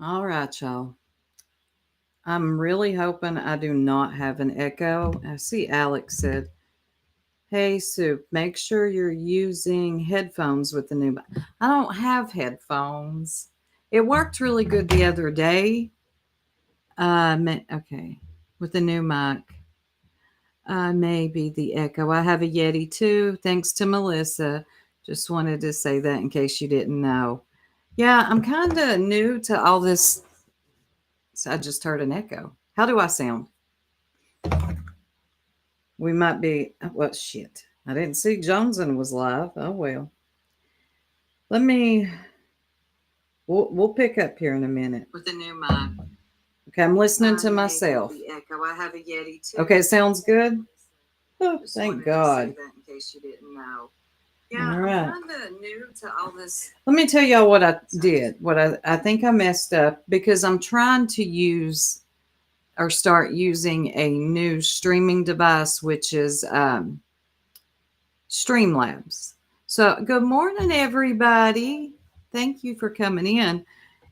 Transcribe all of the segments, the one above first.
All right, y'all. I'm really hoping I do not have an echo. I see Alex said, "Hey, Soup, make sure you're using headphones with the new I don't have headphones. It worked really good the other day. Okay, with the new mic. Maybe the echo. I have a Yeti too, thanks to Melissa. Just wanted to say that in case you didn't know. Yeah, I'm kind of new to all this. So I just heard an echo. How do I sound? We might be. Well, shit. I didn't see Johnson was live. Oh well. Let me. We'll pick up here in a minute with the new mic. Okay, I'm listening to myself. The echo. I have a Yeti too. Okay, sounds good. Oh, thank God. In case you didn't know. Yeah, all right. I'm kind of new to all this. Let me tell y'all what I did. What I think I messed up because I'm trying to use or start using a new streaming device, which is Streamlabs. So, good morning, everybody. Thank you for coming in.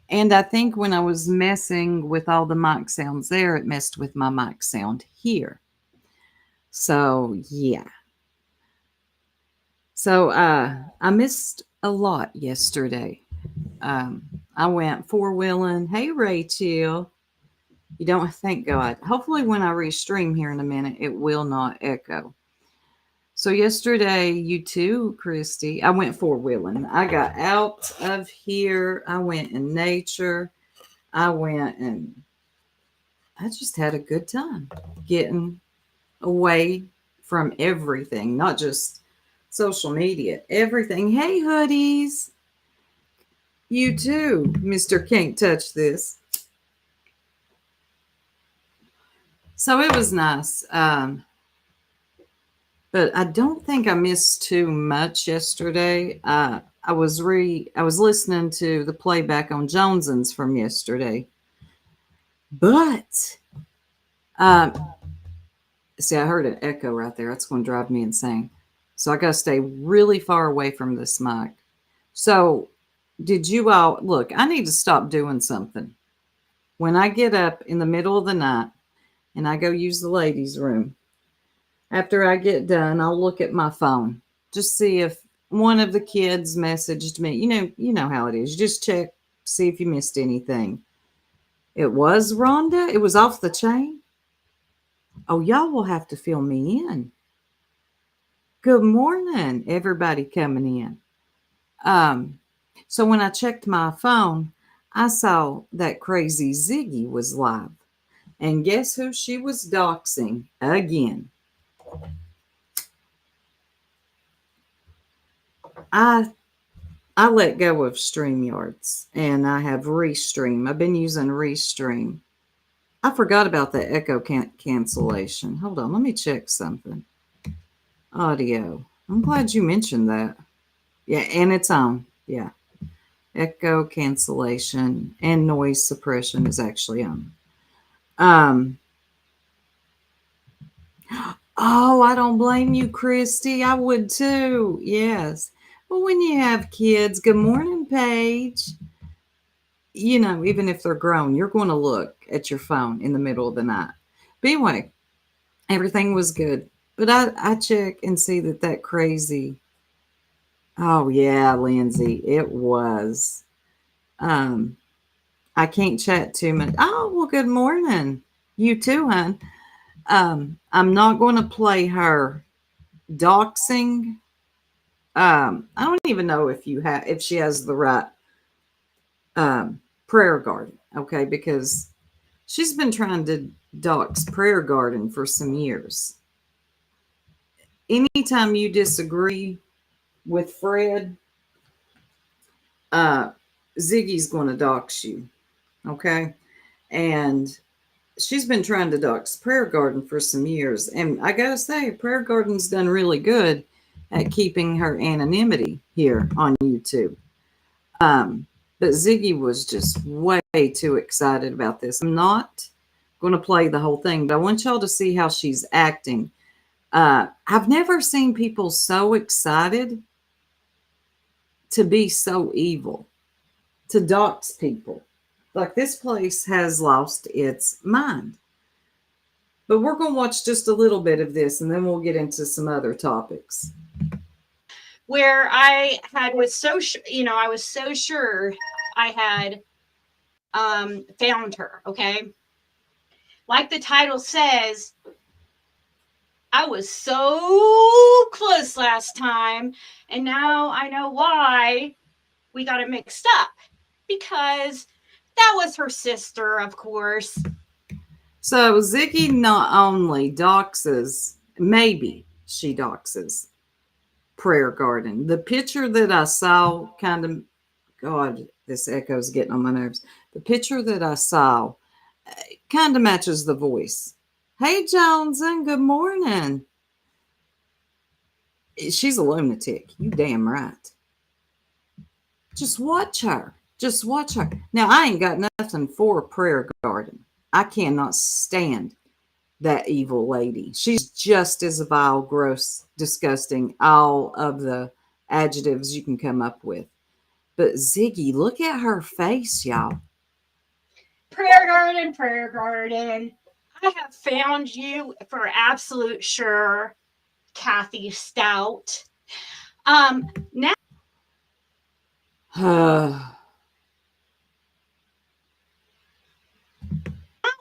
And I think when I was messing with all the mic sounds there, it messed with my mic sound here. So, yeah. So, I missed a lot yesterday. I went four wheeling. Hey, Rachel. You don't, thank God. Hopefully, when I restream here in a minute, it will not echo. So yesterday, you too, Christy, I went four wheeling. I got out of here. I went in nature. I went and I just had a good time getting away from everything, not just social media, everything. Hey, hoodies. You too, Mr. Can't Touch This. So it was nice. But I don't think I missed too much yesterday. I was listening to the playback on Joneson's from yesterday, but um, see, I heard an echo right there. That's going to drive me insane. So I got to stay really far away from this mic. So, did you all look? I need to stop doing something. When I get up in the middle of the night and I go use the ladies' room, after I get done, I'll look at my phone, just see if one of the kids messaged me. You know how it is. You just check, see if you missed anything. It was Rhonda. It was off the chain. Oh, y'all will have to fill me in. Good morning, everybody coming in. Um, so when I checked my phone, I saw that crazy Ziggy was live. And guess who she was doxing again? I I let go of StreamYards and I have Restream. I've been using Restream. I forgot about the echo cancellation. Hold on, let me check something. Audio. I'm glad you mentioned that. Yeah, and it's on. Yeah. Echo cancellation and noise suppression is actually on. Um, oh, I don't blame you, Christy. I would too. Yes. Well, when you have kids, good morning, Paige. Even if they're grown, you're going to look at your phone in the middle of the night. But anyway, everything was good. But I check and see that crazy. Oh, yeah, Lindsay, it was. Um, I can't chat too much. Oh, well, good morning. You too, hon. I'm not going to play her doxing. I don't even know if she has the right prayer garden, okay? Because she's been trying to dox prayer garden for some years. Anytime you disagree with Fred, uh, Ziggy's going to dox you, okay? And she's been trying to dox prayer garden for some years, and I gotta say, prayer garden's done really good at keeping her anonymity here on YouTube. Um, but Ziggy was just way too excited about this. I'm not going to play the whole thing, but I want y'all to see how she's acting. I've never seen people so excited to be so evil, to dox people. Like this place has lost its mind. But we're going to watch just a little bit of this and then we'll get into some other topics. Where I had was so I was so sure I had found her. Okay, like the title says, I was so close last time, and now I know why we got it mixed up, because that was her sister, of course. So Ziggy not only doxes, maybe she doxes Prayer Garden. The picture that I saw kind of, God, this echo's getting on my nerves. The picture that I saw kind of matches the voice. Hey, Johnson, good morning. She's a lunatic. You damn right. Just watch her. Just watch her. Now, I ain't got nothing for Prayer Garden. I cannot stand that evil lady. She's just as vile, gross, disgusting, all of the adjectives you can come up with. But Ziggy, look at her face, y'all. Prayer Garden, Prayer Garden. I have found you for absolute sure, Kathy Stout. Now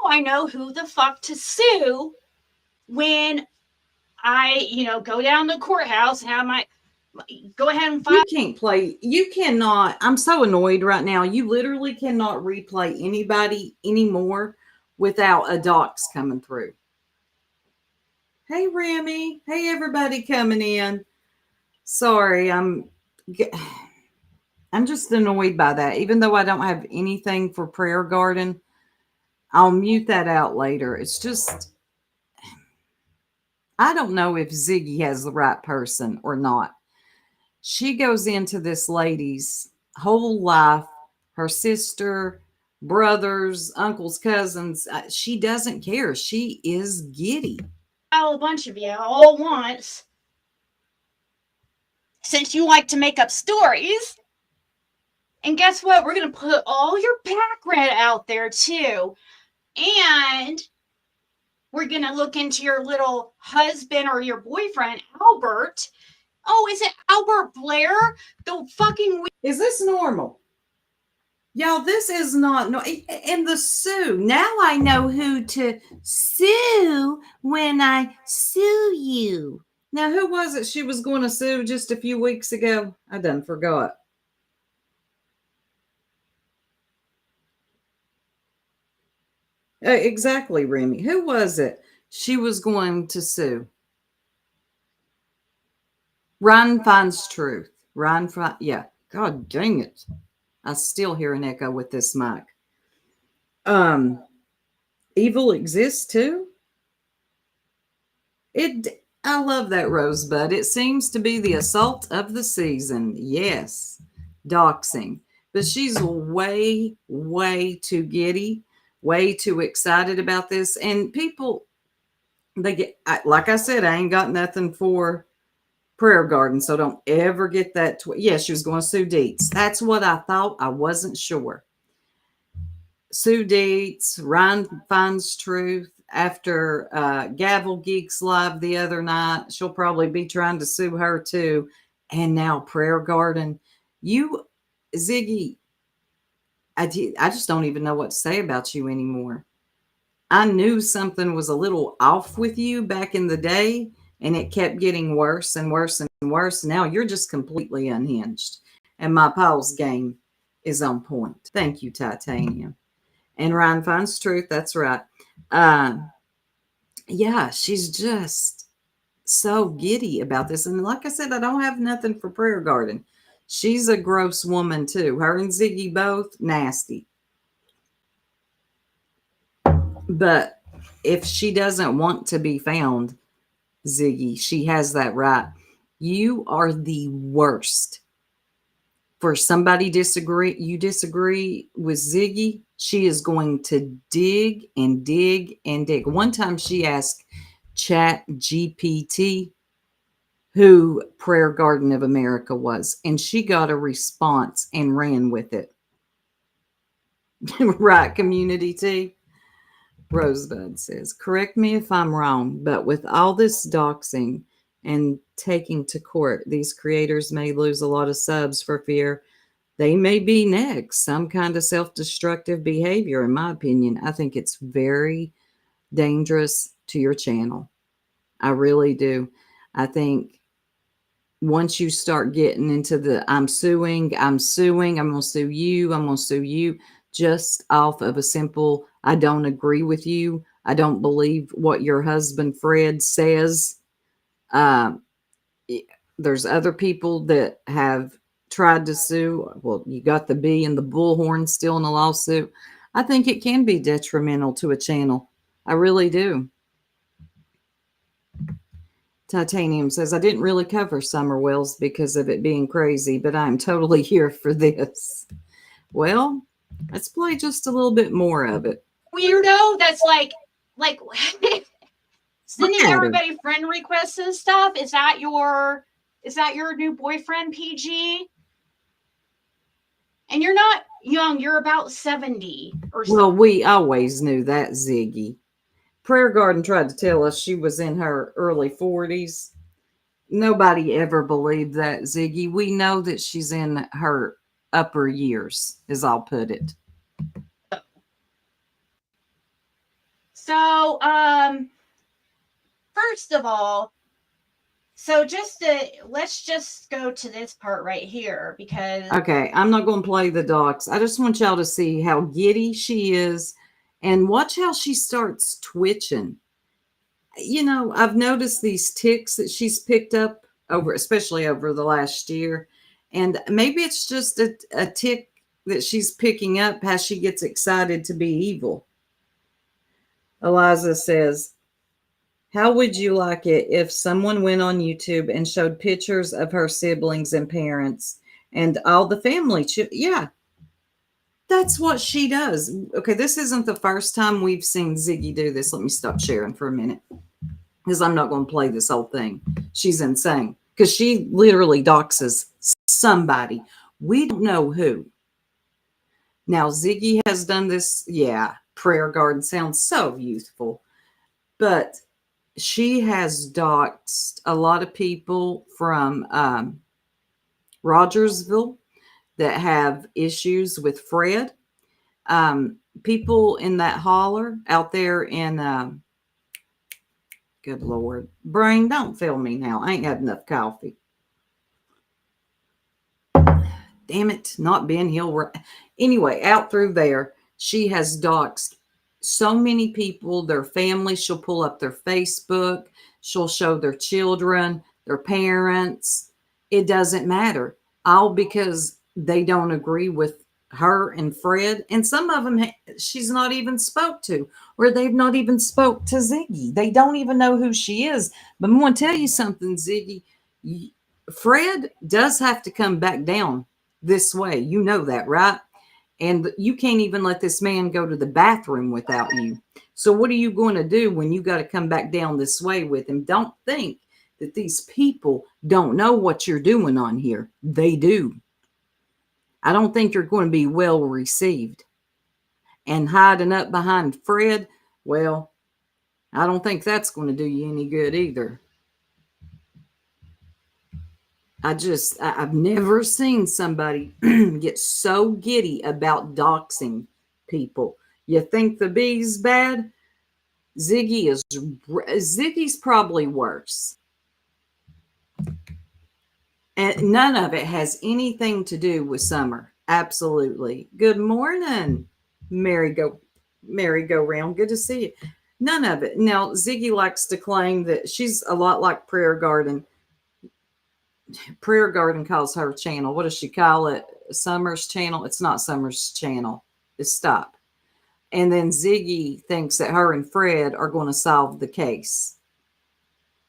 I know who the fuck to sue when I, go down to the courthouse and have my go ahead and file. You can't play. You cannot. I'm so annoyed right now. You literally cannot replay anybody anymore without a dox coming through. Hey, Remy. Hey, everybody coming in. Sorry, I'm just annoyed by that. Even though I don't have anything for Prayer Garden, I'll mute that out later. It's just I don't know if Ziggy has the right person or not. She goes into this lady's whole life, her sister, brothers, uncles, cousins. She doesn't care. She is giddy. A bunch of you all once, since you like to make up stories. And guess what? We're going to put all your background out there too. And we're going to look into your little husband or your boyfriend, Albert. Oh, is it Albert Blair? The fucking. Is this normal? Y'all, this is not no. And the sue. Now I know who to sue when I sue you. Now, who was it she was going to sue just a few weeks ago? I done forgot. Exactly, Remy. Who was it she was going to sue? Ryan finds truth. Yeah. God dang it. I still hear an echo with this mic. Evil exists too? I love that rosebud. It seems to be the assault of the season. Yes. Doxing. But she's way, way too giddy, way too excited about this. And people, they get, like I said, I ain't got nothing for Prayer Garden, so don't ever get that. Yeah, she was going to sue Deets. That's what I thought. I wasn't sure. Sue Deets, Ryan finds truth. After Gavel Geeks Live the other night, she'll probably be trying to sue her too. And now Prayer Garden. You, Ziggy, I just don't even know what to say about you anymore. I knew something was a little off with you back in the day, and it kept getting worse and worse and worse. Now you're just completely unhinged. And my Paul's game is on point. Thank you, Titanium. And Ryan finds truth. That's right. Uh, yeah, she's just so giddy about this. And like I said, I don't have nothing for Prayer Garden. She's a gross woman too. Her and Ziggy both nasty. But if she doesn't want to be found, Ziggy, she has that right. You are the worst. For somebody disagree with Ziggy, she is going to dig and dig and dig. One time she asked Chat GPT who Prayer Garden of America was, and she got a response and ran with it. Right, community tea. Rosebud says, correct me if I'm wrong, but with all this doxing and taking to court, these creators may lose a lot of subs for fear they may be next. Some kind of self destructive behavior, in my opinion. I think it's very dangerous to your channel. I really do. I think once you start getting into the I'm going to sue you, I'm going to sue you, just off of a simple, I don't agree with you, I don't believe what your husband Fred says. Um, there's other people that have tried to sue. Well, you got the bee and the bullhorn still in a lawsuit. I think it can be detrimental to a channel. I really do. Titanium says, I didn't really cover Summer Wells because of it being crazy, but I'm totally here for this. Well, let's play just a little bit more of it. Weirdo that's like sending Look at her. everybody friend requests and stuff. Is that your new boyfriend, PG? And you're not young, you're about 70 or so. Well, we always knew that, Ziggy. Prayer Garden tried to tell us she was in her early 40s. Nobody ever believed that, Ziggy. We know that she's in her upper years, as I'll put it. So, first of all, so let's just go to this part right here because Okay, I'm not going to play the docs. I just want y'all to see how giddy she is and watch how she starts twitching. You know, I've noticed these ticks that she's picked up over, especially over the last year. And maybe it's just a tick that she's picking up as she gets excited to be evil. Eliza says, how would you like it if someone went on YouTube and showed pictures of her siblings and parents and all the family? Yeah, that's what she does. Okay, this isn't the first time we've seen Ziggy do this. Let me stop sharing for a minute because I'm not going to play this whole thing. She's insane because she literally doxes somebody. We don't know who. Now, Ziggy has done this. Yeah, Prayer Garden sounds so youthful. But she has doxed a lot of people from Rogersville that have issues with Fred. People in that holler out there in, good Lord, brain, don't fail me now. I ain't had enough coffee. Damn it, not Ben Hill. Anyway, out through there, she has doxed so many people, their family. She'll pull up their Facebook. She'll show their children, their parents. It doesn't matter. All because they don't agree with her and Fred. And some of them she's not even spoke to, or they've not even spoke to Ziggy. They don't even know who she is. But I'm going to tell you something, Ziggy. Fred does have to come back down this way. You know that, right? And you can't even let this man go to the bathroom without you. So what are you going to do when you got to come back down this way with him? Don't think that these people don't know what you're doing on here. They do. I don't think you're going to be well received. And hiding up behind Fred, well, I don't think that's going to do you any good either. I've never seen somebody get so giddy about doxing people. You think the bee's bad? Ziggy's probably worse. And none of it has anything to do with Summer. Absolutely. Good morning, merry-go-round. Good to see you. None of it. Now, Ziggy likes to claim that she's a lot like Prayer Garden. Prayer Garden calls her channel. What does she call it? Summer's channel? It's not Summer's channel. It's Stop. And then Ziggy thinks that her and Fred are going to solve the case.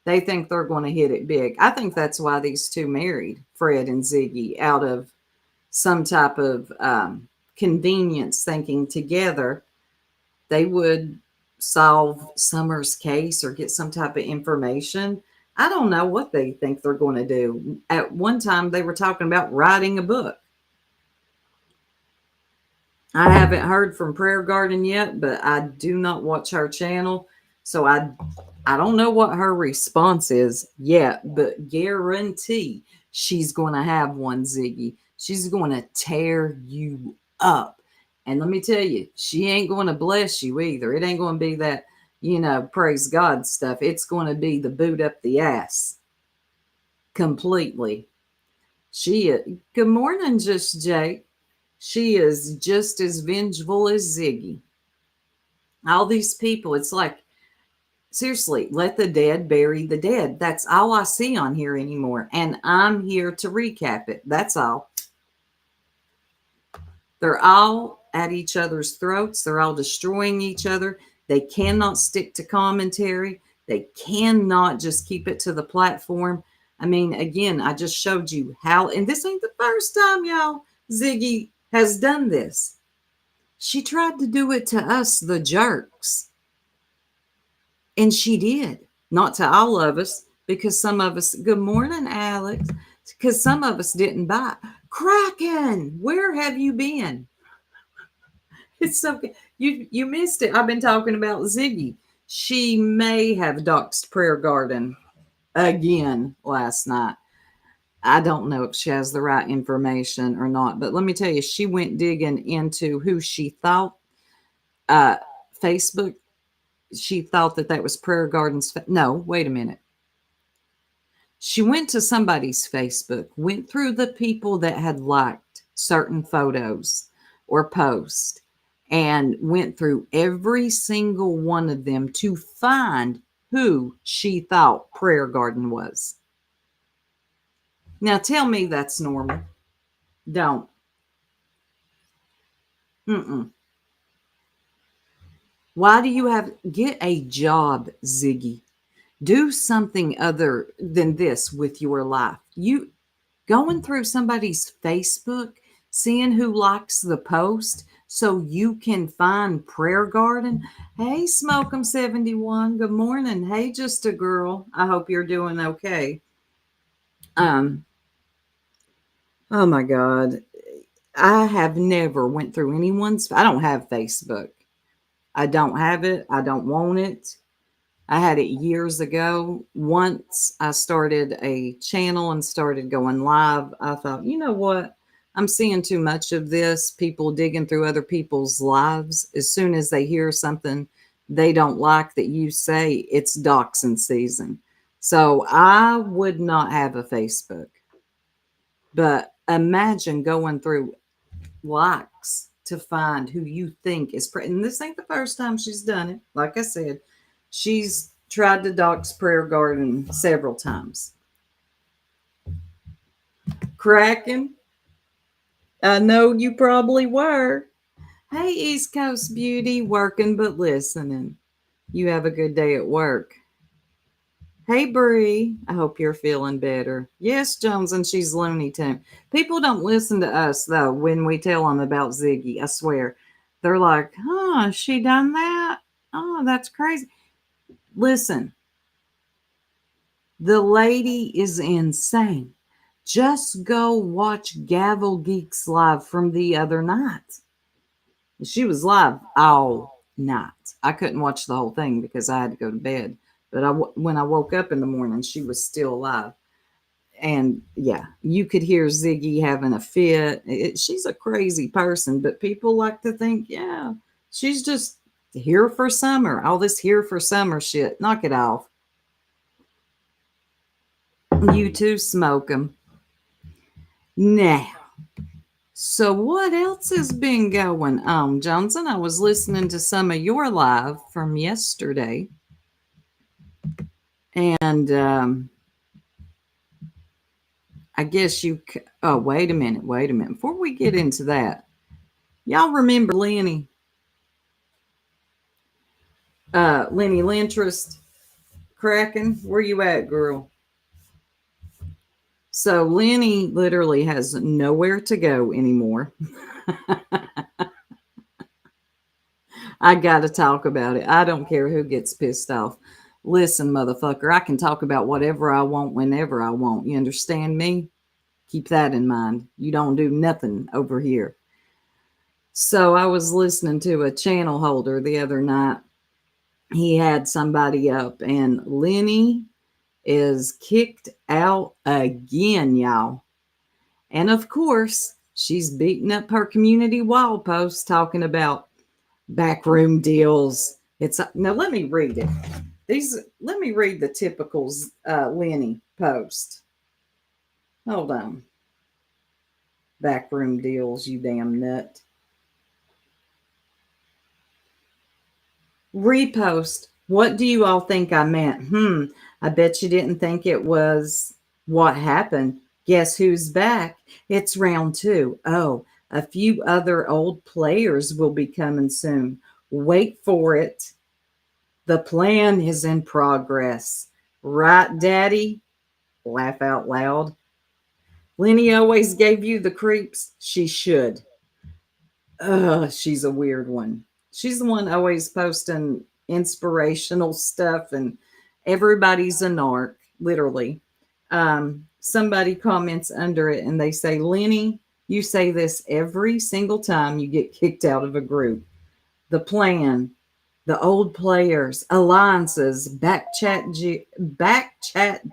They think they're going to hit it big. I think that's why these two married, Fred and Ziggy, out of some type of convenience, thinking together they would solve Summer's case or get some type of information. I don't know what they think they're going to do. At one time, they were talking about writing a book. I haven't heard from Prayer Garden yet, but I do not watch her channel. So I don't know what her response is yet, but guarantee she's going to have one, Ziggy. She's going to tear you up. And let me tell you, she ain't going to bless you either. It ain't going to be that, praise God stuff. It's going to be the boot up the ass completely. Good morning, Just Jake. She is just as vengeful as Ziggy. All these people, it's like, seriously, let the dead bury the dead. That's all I see on here anymore. And I'm here to recap it. That's all. They're all at each other's throats. They're all destroying each other. They cannot stick to commentary. They cannot just keep it to the platform. I mean, again, I just showed you how, and this ain't the first time, y'all, Ziggy has done this. She tried to do it to us, the jerks. And she did. Not to all of us, because some of us, good morning, Alex, because some of us didn't buy. Kraken, where have you been? It's so good. You missed it. I've been talking about Ziggy. She may have doxed Prayer Garden again last night. I don't know if she has the right information or not, but let me tell you, she went digging into who she thought uh, Facebook. She thought that was Prayer Garden's. No, wait a minute. She went to somebody's Facebook, went through the people that had liked certain photos or posts, and went through every single one of them to find who she thought Prayer Garden was. Now tell me that's normal. Don't. Mm-mm. Why do you get a job, Ziggy? Do something other than this with your life. You going through somebody's Facebook, seeing who likes the post so you can find Prayer Garden. Hey, Smoke'em 71. Good morning. Hey, just a girl. I hope you're doing okay. Oh my God. I have never went through anyone's. I don't have Facebook. I don't have it. I don't want it. I had it years ago. Once I started a channel and started going live, I thought, you know what? I'm seeing too much of this. People digging through other people's lives. As soon as they hear something they don't like that you say, it's doxing season. So I would not have a Facebook. But imagine going through likes to find who you think is and this ain't the first time she's done it. Like I said, she's tried to dox Prayer Garden several times. Cracking. I know you probably were. Hey, East Coast beauty, working but listening. You have a good day at work. Hey, Bree. I hope you're feeling better. Yes, Jones, and she's Looney Tune. People don't listen to us, though, when we tell them about Ziggy. I swear. They're like, huh, she done that? Oh, that's crazy. Listen, the lady is insane. Just go watch Gavel Geeks live from the other night. She was live all night. I couldn't watch the whole thing because I had to go to bed. But when I woke up in the morning, she was still alive. And yeah, you could hear Ziggy having a fit. She's a crazy person, but people like to think, yeah, she's just here for summer. All this here for summer shit. Knock it off. You too, smoke them. Now, so what else has been going on, Johnson? I was listening to some of your live from yesterday. And I guess oh, wait a minute. Before we get into that, y'all remember Lynnie? Lynnie Lintrust cracking? Where you at, girl? So Lynnie literally has nowhere to go anymore. I got to talk about it. I don't care who gets pissed off. Listen, motherfucker, I can talk about whatever I want whenever I want. You understand me? Keep that in mind. You don't do nothing over here. So I was listening to a channel holder the other night. He had somebody up, and Lynnie is kicked out again, y'all. And of course, she's beating up her community wall post talking about backroom deals. It's now let me read it. These let me read the typical Lynnie post. Hold on. Backroom deals, you damn nut. Repost. What do you all think I meant? I bet you didn't think it was what happened. Guess who's back? It's round two. Oh, a few other old players will be coming soon. Wait for it. The plan is in progress. Right, Daddy? Laugh out loud. Lynnie always gave you the creeps. She should. Ugh, she's a weird one. She's the one always posting inspirational stuff, and everybody's a narc, literally. Somebody comments under it and they say, Lynnie, you say this every single time you get kicked out of a group. The plan, the old players, alliances, back chat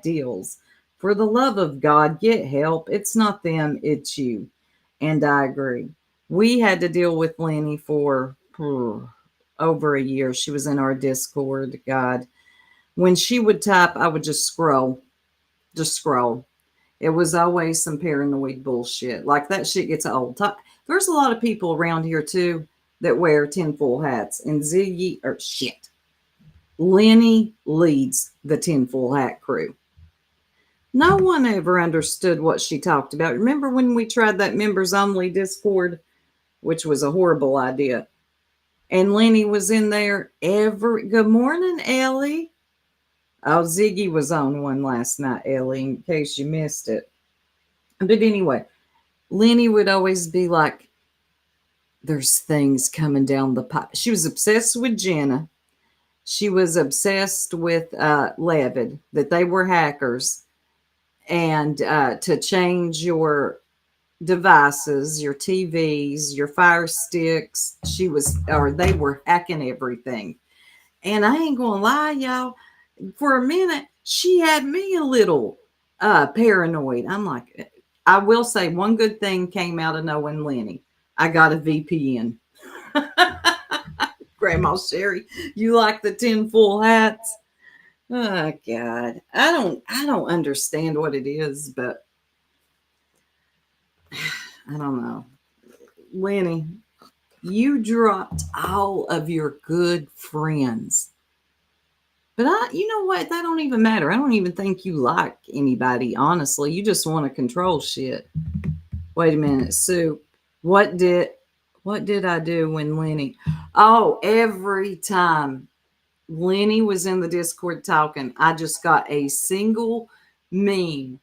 deals. For the love of God, get help. It's not them, it's you. And I agree. We had to deal with Lynnie for over a year. She was in our Discord. God, when she would type, I would just scroll. It was always some paranoid bullshit. Like that shit gets old. There's a lot of people around here too that wear tinfoil hats. And Ziggy, or shit, Lynnie leads the tinfoil hat crew. No one ever understood what she talked about. Remember when we tried that members only Discord, which was a horrible idea? And Lynnie was in there every. Good morning, Ellie. Oh, Ziggy was on one last night, Ellie, in case you missed it. But anyway, Lynnie would always be like, there's things coming down the pipe. She was obsessed with Jenna. She was obsessed with Levid, that they were hackers, and to change your devices, your TVs, your fire sticks. They were hacking everything. And I ain't gonna lie, y'all, for a minute, she had me a little paranoid. I'm like, I will say one good thing came out of knowing Lynnie. I got a VPN. Grandma Sherry, you like the tinfoil hats? Oh God. I don't understand what it is, but I don't know. Lynnie, you dropped all of your good friends. But you know what? That don't even matter. I don't even think you like anybody, honestly. You just want to control shit. Wait a minute, Sue. What did I do when Lynnie? Oh, every time Lynnie was in the Discord talking, I just got a single meme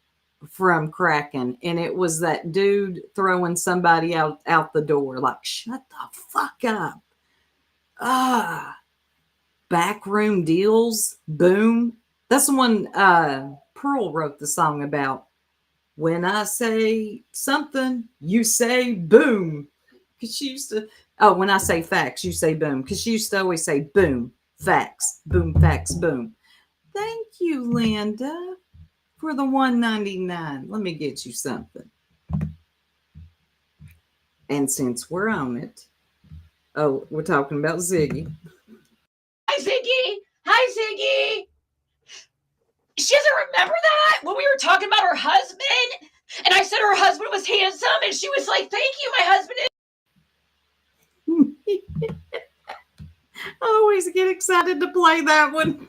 from Kraken, and it was that dude throwing somebody out the door, like, shut the fuck up. Backroom deals, boom. That's the one Pearl wrote the song about. When I say something, you say boom. Because she used to, when I say facts, you say boom. Because she used to always say boom, facts, boom. Thank you, Linda, for the $1.99. Let me get you something. And since we're on it, we're talking about Ziggy. Hi, Ziggy. Hi, Ziggy. She doesn't remember that when we were talking about her husband, and I said her husband was handsome, and she was like, "Thank you, my husband is." I always get excited to play that one.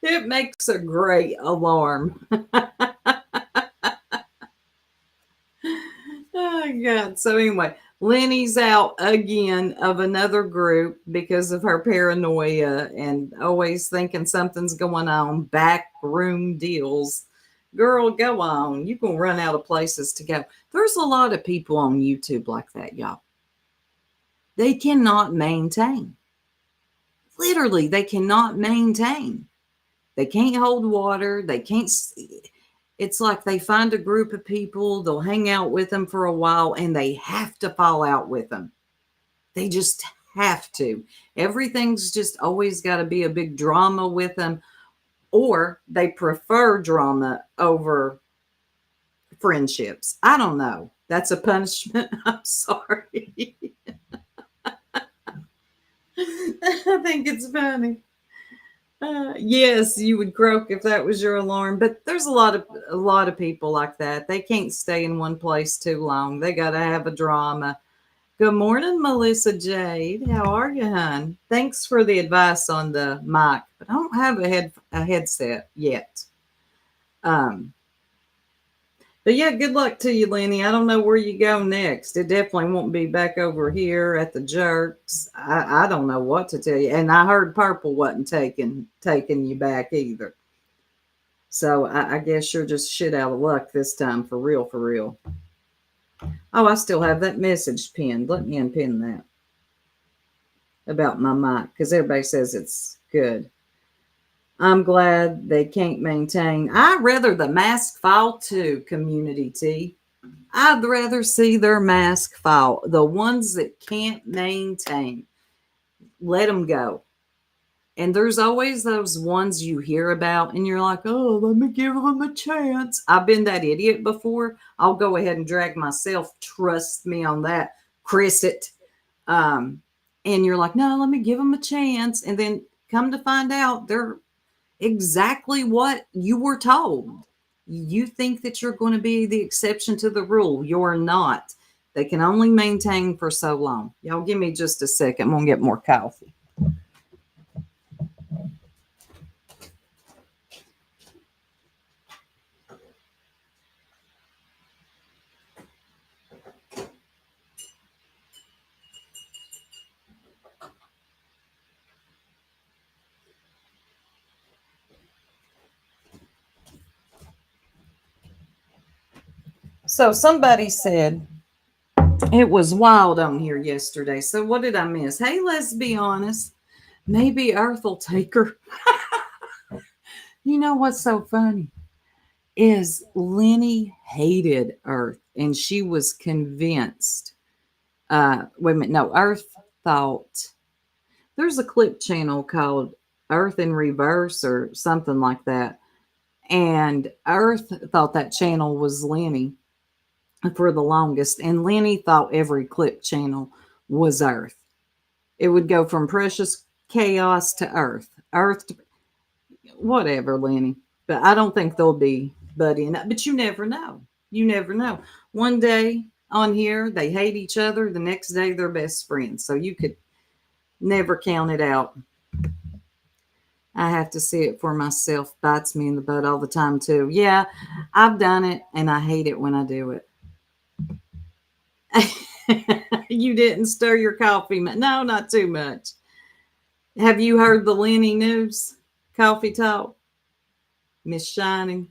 It makes a great alarm. Oh God. So anyway, Lynnie's out again of another group because of her paranoia and always thinking something's going on. Backroom deals. Girl, go on. You're going to run out of places to go. There's a lot of people on YouTube like that, y'all. They cannot maintain. Literally, they cannot maintain. They can't hold water. They can't. It's like they find a group of people, they'll hang out with them for a while, and they have to fall out with them. They just have to. Everything's just always got to be a big drama with them, or they prefer drama over friendships. I don't know. That's a punishment. I'm sorry. I think it's funny. Yes, you would croak if that was your alarm, but there's a lot of people like that. They can't stay in one place too long. They got to have a drama. Good morning, Melissa Jade. How are you, hon? Thanks for the advice on the mic, but I don't have a headset yet. Um, but yeah, good luck to you, Lynnie. I don't know where you go next. It definitely won't be back over here at the Jerks. I don't know what to tell you. And I heard Purple wasn't taking you back either. So I guess you're just shit out of luck this time, for real, for real. Oh, I still have that message pinned. Let me unpin that about my mic because everybody says it's good. I'm glad they can't maintain. I'd rather the mask file too, community T. I'd rather see their mask file. The ones that can't maintain, let them go. And there's always those ones you hear about, and you're like, oh, let me give them a chance. I've been that idiot before. I'll go ahead and drag myself. Trust me on that. Chris it. And you're like, no, let me give them a chance. And then come to find out, they're exactly what you were told. You think that you're going to be the exception to the rule. You're not. They can only maintain for so long. Y'all give me just a second. I'm going to get more coffee. So somebody said it was wild on here yesterday. So what did I miss? Hey, let's be honest. Maybe Earth will take her. You know what's so funny is Lynnie hated Earth, and she was convinced. Wait a minute. No, Earth thought there's a clip channel called Earth in Reverse or something like that. And Earth thought that channel was Lynnie for the longest. And Lynnie thought every clip channel was Earth. It would go from Precious Chaos to Earth. Earth to whatever, Lynnie. But I don't think they'll be buddying up. But you never know. You never know. One day on here, they hate each other. The next day, they're best friends. So you could never count it out. I have to see it for myself. Bites me in the butt all the time, too. Yeah, I've done it, and I hate it when I do it. You didn't stir your coffee. No, not too much. Have you heard the Lynnie news? Coffee talk? Miss Shining.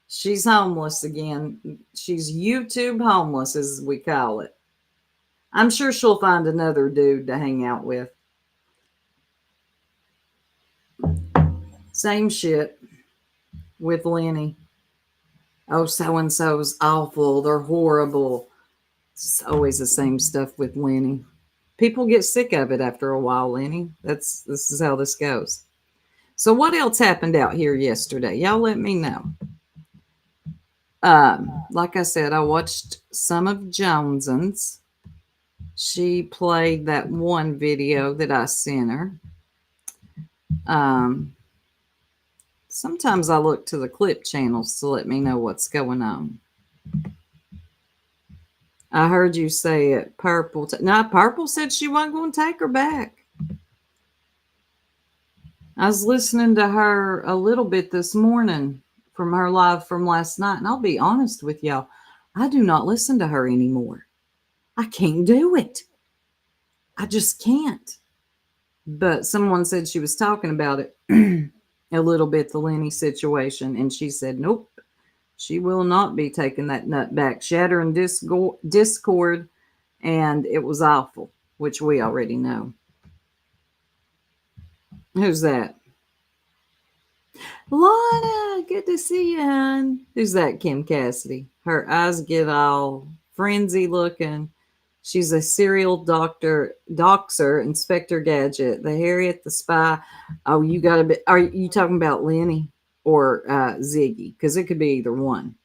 She's homeless again. She's YouTube homeless, as we call it. I'm sure she'll find another dude to hang out with. Same shit with Lynnie. Oh, so-and-so's awful. They're horrible. It's always the same stuff with Lynnie. People get sick of it after a while, Lynnie. This is how this goes. So what else happened out here yesterday? Y'all let me know. Like I said, I watched some of Jones's. She played that one video that I sent her. Sometimes I look to the clip channels to let me know what's going on. I heard you say it. Purple. Purple said she wasn't going to take her back. I was listening to her a little bit this morning from her live from last night. And I'll be honest with y'all. I do not listen to her anymore. I can't do it. I just can't. But someone said she was talking about it a little bit, the Lynnie situation. And she said, nope. She will not be taking that nut back. Shatter and discord, and it was awful, which we already know. Who's that? Lana, good to see you, hon. Who's that? Kim Cassidy. Her eyes get all frenzy looking. She's a serial doxer, Inspector Gadget, the Harriet, the spy. Oh, you got a bit. Are you talking about Lynnie or Ziggy? Because it could be either one.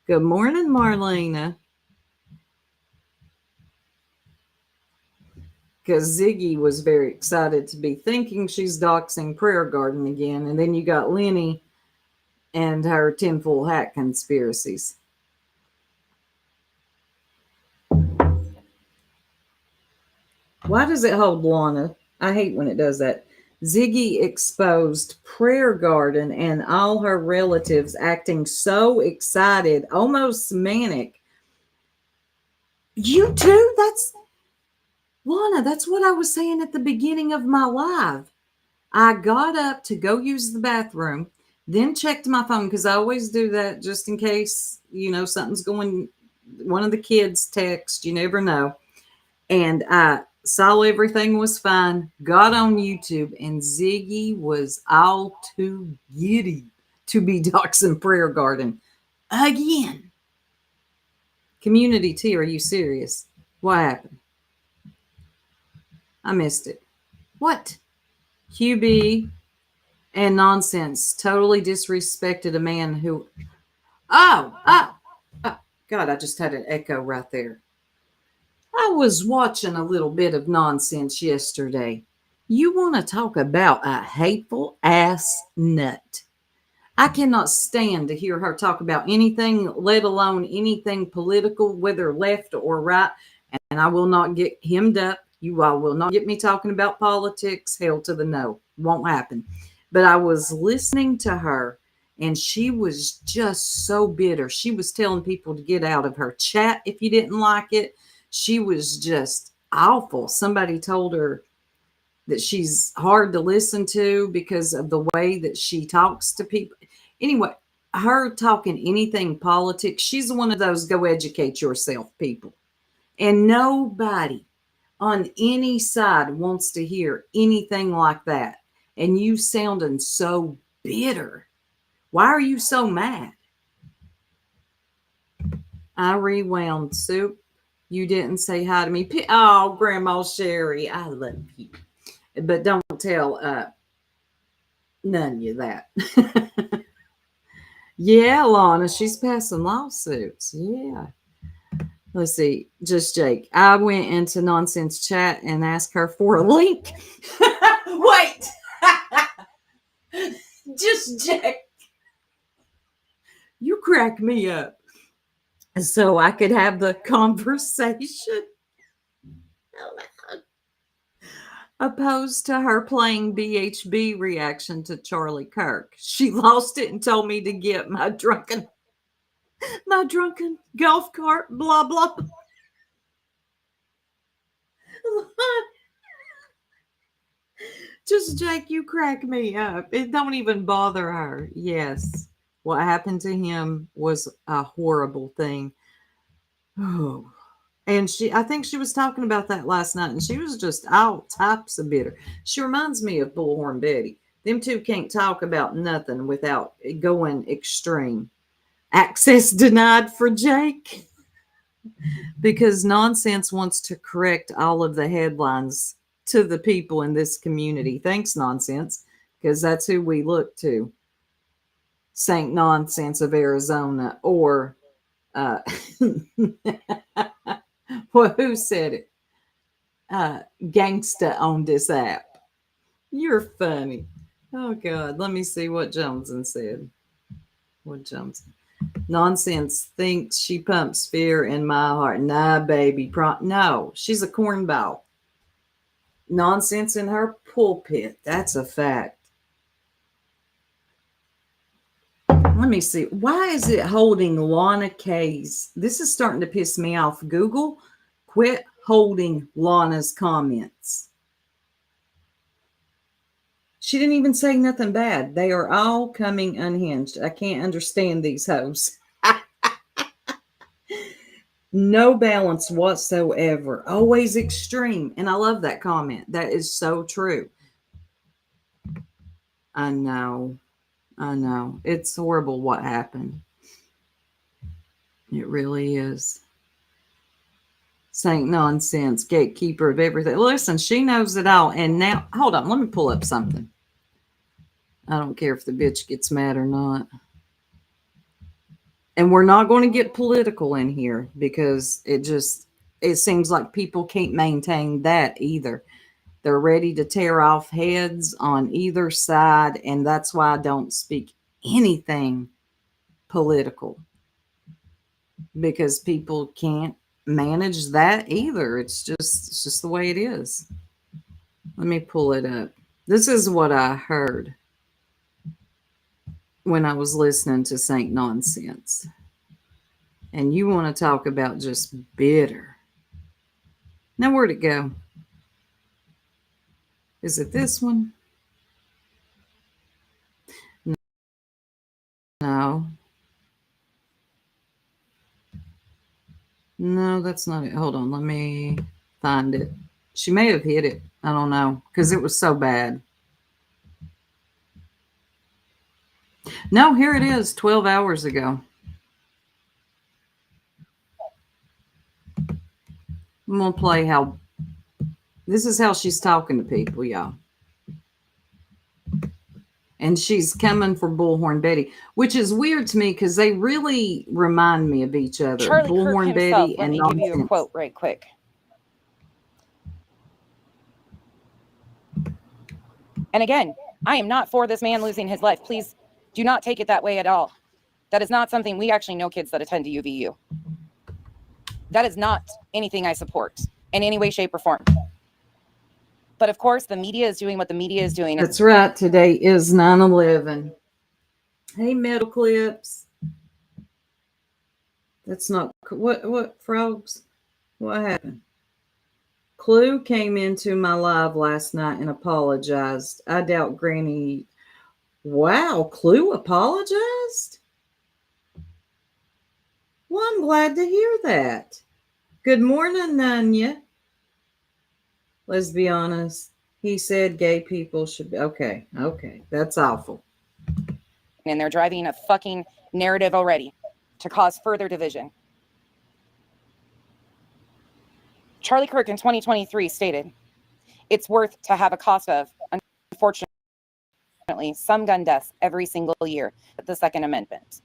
Good morning, Marlena. Because Ziggy was very excited to be thinking she's doxing Prayer Garden again. And then you got Lynnie and her tinfoil hat conspiracies. Why does it hold Lana? I hate when it does that. Ziggy exposed Prayer Garden and all her relatives acting so excited, almost manic. You too? That's Lana, that's what I was saying at the beginning of my live. I got up to go use the bathroom, then checked my phone because I always do that just in case, something's going, one of the kids text, you never know. And I saw everything was fine, got on YouTube, and Ziggy was all too giddy to be doxing Prayer Garden again. Community T, are you serious? What happened? I missed it. What? QB and nonsense totally disrespected a man who. Oh, God, I just had an echo right there. I was watching a little bit of nonsense yesterday. You want to talk about a hateful ass nut. I cannot stand to hear her talk about anything, let alone anything political, whether left or right. And I will not get hemmed up. You all will not get me talking about politics. Hell to the no. Won't happen. But I was listening to her and she was just so bitter. She was telling people to get out of her chat if you didn't like it. She was just awful. Somebody told her that she's hard to listen to because of the way that she talks to people. Anyway, her talking anything politics, she's one of those go educate yourself people. And nobody on any side wants to hear anything like that. And you sounding so bitter. Why are you so mad? I rewound soup. You didn't say hi to me. Oh, Grandma Sherry, I love you. But don't tell none of you that. Yeah, Lana, she's passing lawsuits. Yeah. Let's see. Just Jake. I went into nonsense chat and asked her for a link. Wait. Just Jake. You crack me up. So I could have the conversation. Opposed to her playing BHB reaction to Charlie Kirk. She lost it and told me to get my drunken golf cart, blah, blah. Just Jake, you crack me up. It don't even bother her. Yes. What happened to him was a horrible thing. Oh. And I think she was talking about that last night, and she was just all types of bitter. She reminds me of Bullhorn Betty. Them two can't talk about nothing without going extreme. Access denied for Jake because nonsense wants to correct all of the headlines to the people in this community. Thanks, nonsense, because that's who we look to. Saint Nonsense of Arizona, or well, who said it? Gangsta on this app. You're funny. Oh God, let me see what Joneson said. What Joneson? Nonsense thinks she pumps fear in my heart. Nah, baby. No, she's a cornball. Nonsense in her pulpit. That's a fact. Let me see. Why is it holding Lana K's? This is starting to piss me off. Google, quit holding Lana's comments. She didn't even say nothing bad. They are all coming unhinged. I can't understand these hoes. No balance whatsoever. Always extreme. And I love that comment. That is so true. I know. I know. It's horrible what happened. It really is. Saint Nonsense, gatekeeper of everything. Listen, she knows it all. And now, hold on, let me pull up something. I don't care if the bitch gets mad or not. And we're not going to get political in here because it seems like people can't maintain that either. They're ready to tear off heads on either side, and that's why I don't speak anything political, because people can't manage that either. It's just the way it is. Let me pull it up. This is what I heard when I was listening to Saint Nonsense. And you want to talk about just bitter. Now, where'd it go? Is it this one? No. No, that's not it. Hold on. Let me find it. She may have hit it. I don't know. Because it was so bad. No, here it is. 12 hours ago. I'm going to play how. This is how she's talking to people, y'all. And she's coming for Bullhorn Betty, which is weird to me because they really remind me of each other. Charlie Bullhorn Kirk himself, Betty let and me give you a Nonsense. quote right quick. And again, I am not for this man losing his life. Please do not take it that way at all. That is not something we actually know kids that attend to UVU. That is not anything I support in any way, shape, or form. But of course, the media is doing what the media is doing. That's right. Today is 9/11. Hey, Metal Clips. That's not what frogs? What happened? Clue came into my live last night and apologized. I doubt Granny. Wow, Clue apologized? Well, I'm glad to hear that. Good morning, Nanya. Let's be honest. He said gay people should be okay. That's awful. And they're driving a fucking narrative already to cause further division. Charlie Kirk in 2023 stated, it's worth to have a cost of, unfortunately, some gun deaths every single year at the Second Amendment.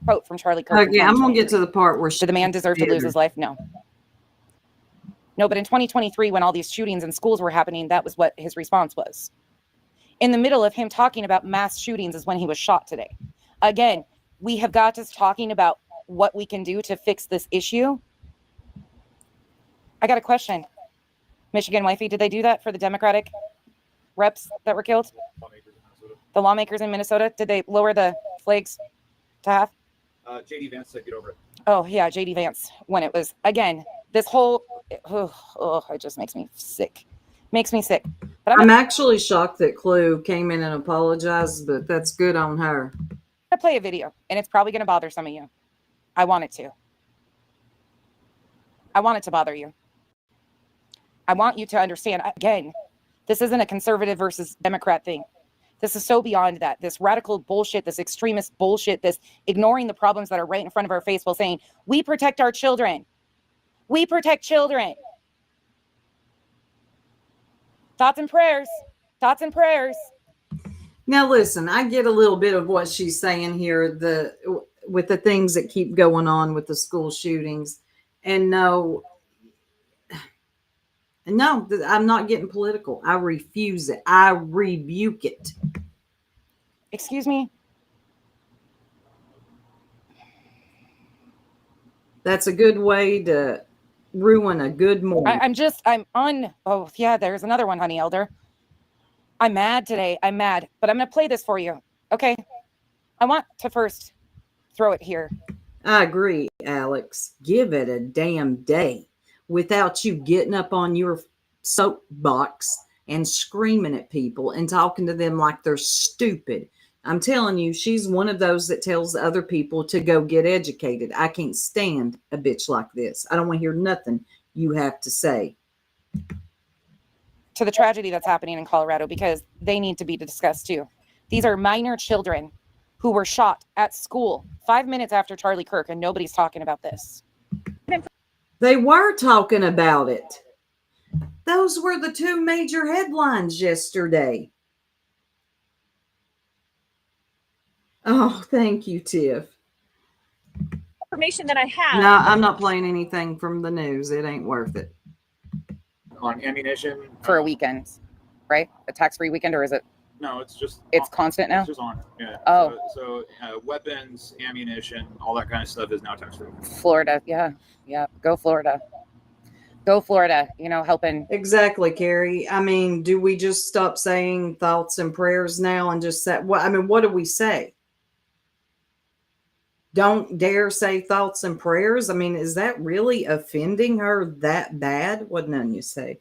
Quote from Charlie Kirk. Okay, I'm going to get to the part where did the man deserve to lose his life? No. No, but in 2023, when all these shootings in schools were happening, that was what his response was. In the middle of him talking about mass shootings is when he was shot today. Again, we have got us talking about what we can do to fix this issue. I got a question. Michigan Wifey, did they do that for the Democratic reps that were killed? The lawmakers in Minnesota, did they lower the flags to half? JD Vance said get over it. Oh, yeah, JD Vance. When it was, again, this whole, it just makes me sick. Makes me sick. But I'm actually shocked that Clue came in and apologized, but that's good on her. I'm going to play a video, and it's probably going to bother some of you. I want it to. I want it to bother you. I want you to understand, again, this isn't a conservative versus Democrat thing. This is so beyond that. This radical bullshit, this extremist bullshit, this ignoring the problems that are right in front of our face while saying, we protect our children. We protect children. Thoughts and prayers. Thoughts and prayers. Now, listen, I get a little bit of what she's saying here, with the things that keep going on with the school shootings. And no, I'm not getting political. I refuse it. I rebuke it. Excuse me? That's a good way to ruin a good morning. Oh, yeah, there's another one, honey elder. I'm mad today. I'm mad, but I'm going to play this for you. Okay. I want to first throw it here. I agree, Alex. Give it a damn day without you getting up on your soapbox and screaming at people and talking to them like they're stupid. I'm telling you, she's one of those that tells other people to go get educated. I can't stand a bitch like this. I don't want to hear nothing you have to say. to the tragedy that's happening in Colorado, because they need to be discussed too. These are minor children who were shot at school 5 minutes after Charlie Kirk, and nobody's talking about this. They were talking about it. Those were the two major headlines yesterday. Oh, thank you, Tiff. Information that I have. No, I'm not playing anything from the news. It ain't worth it. On ammunition For a weekend, right? A tax-free weekend, or is it? No, it's just It's constant now. It's just on. Yeah. Oh. So weapons, ammunition, all that kind of stuff is now tax free. Florida, yeah. Go Florida. Go Florida. You know, helping. Exactly, Carrie. I mean, do we just stop saying thoughts and prayers now and just say, what? I mean, what do we say? Don't dare say thoughts and prayers. I mean, is that really offending her that bad? What none you say?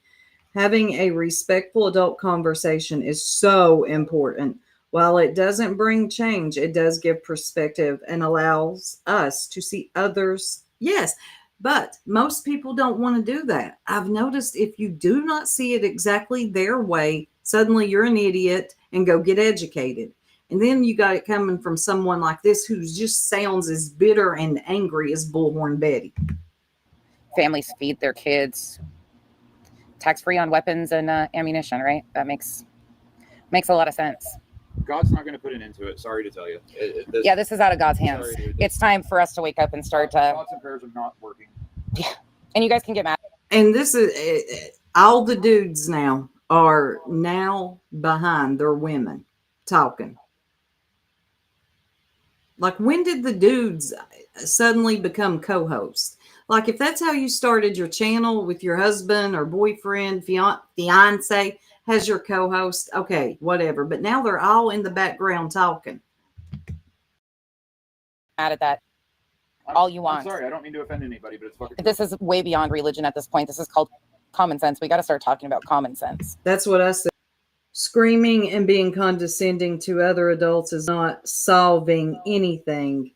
Having a respectful adult conversation is so important. While it doesn't bring change, it does give perspective and allows us to see others. Yes, but most people don't want to do that. I've noticed if you do not see it exactly their way, suddenly you're an idiot and go get educated. And then you got it coming from someone like this who just sounds as bitter and angry as Bullhorn Betty. Families feed their kids tax-free on weapons and ammunition, right? That makes a lot of sense. God's not going to put an end to it. Sorry to tell you. This is out of God's hands. Sorry, dude. It's time for us to wake up and start to. Thoughts and prayers are not working. Yeah, and you guys can get mad. And this is all the dudes now are now behind their women talking. Like, when did the dudes suddenly become co-hosts? Like, if that's how you started your channel with your husband or boyfriend, fiance has your co-host, okay, whatever. But now they're all in the background talking. Mad at that. All you want. I'm sorry, I don't mean to offend anybody, but it's fucking true. This is way beyond religion at this point. This is called common sense. We got to start talking about common sense. That's what I said. Screaming and being condescending to other adults is not solving anything.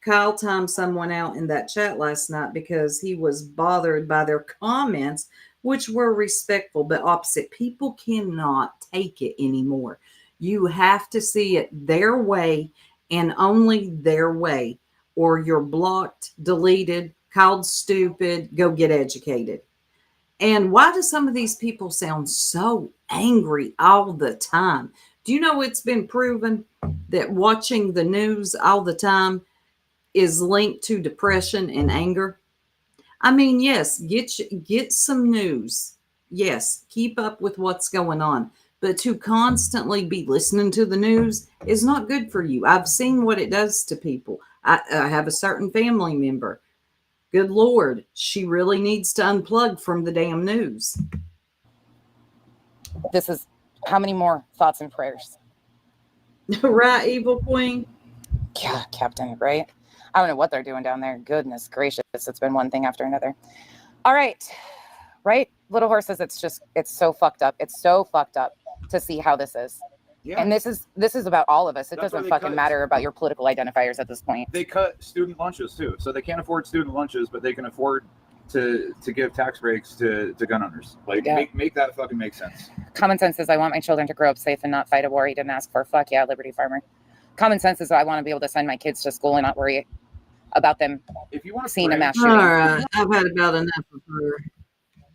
Kyle timed someone out in that chat last night because he was bothered by their comments, which were respectful but opposite. People cannot take it anymore. You have to see it their way and only their way, or you're blocked, deleted, called stupid, go get educated. And why do some of these people sound so angry all the time? Do you know it's been proven that watching the news all the time is linked to depression and anger? I mean, yes, get some news. Yes, keep up with what's going on. But to constantly be listening to the news is not good for you. I've seen what it does to people. I have a certain family member. Good Lord, she really needs to unplug from the damn news. This is how many more thoughts and prayers? Right, Evil Queen? Yeah, Captain, right? I don't know what they're doing down there. Goodness gracious. It's been one thing after another. All right. Right? Little Horses, it's so fucked up. It's so fucked up to see how this is. Yeah. And this is about all of us. It doesn't fucking matter about your political identifiers at this point. They cut student lunches too, so they can't afford student lunches, but they can afford to give tax breaks to gun owners. Like, yeah. make that fucking make sense. Common sense is I want my children to grow up safe and not fight a war he didn't ask for. Fuck yeah, Liberty Farmer. Common sense is I want to be able to send my kids to school and not worry about them if you want seeing a mass shooting. All right, I've had about enough of her.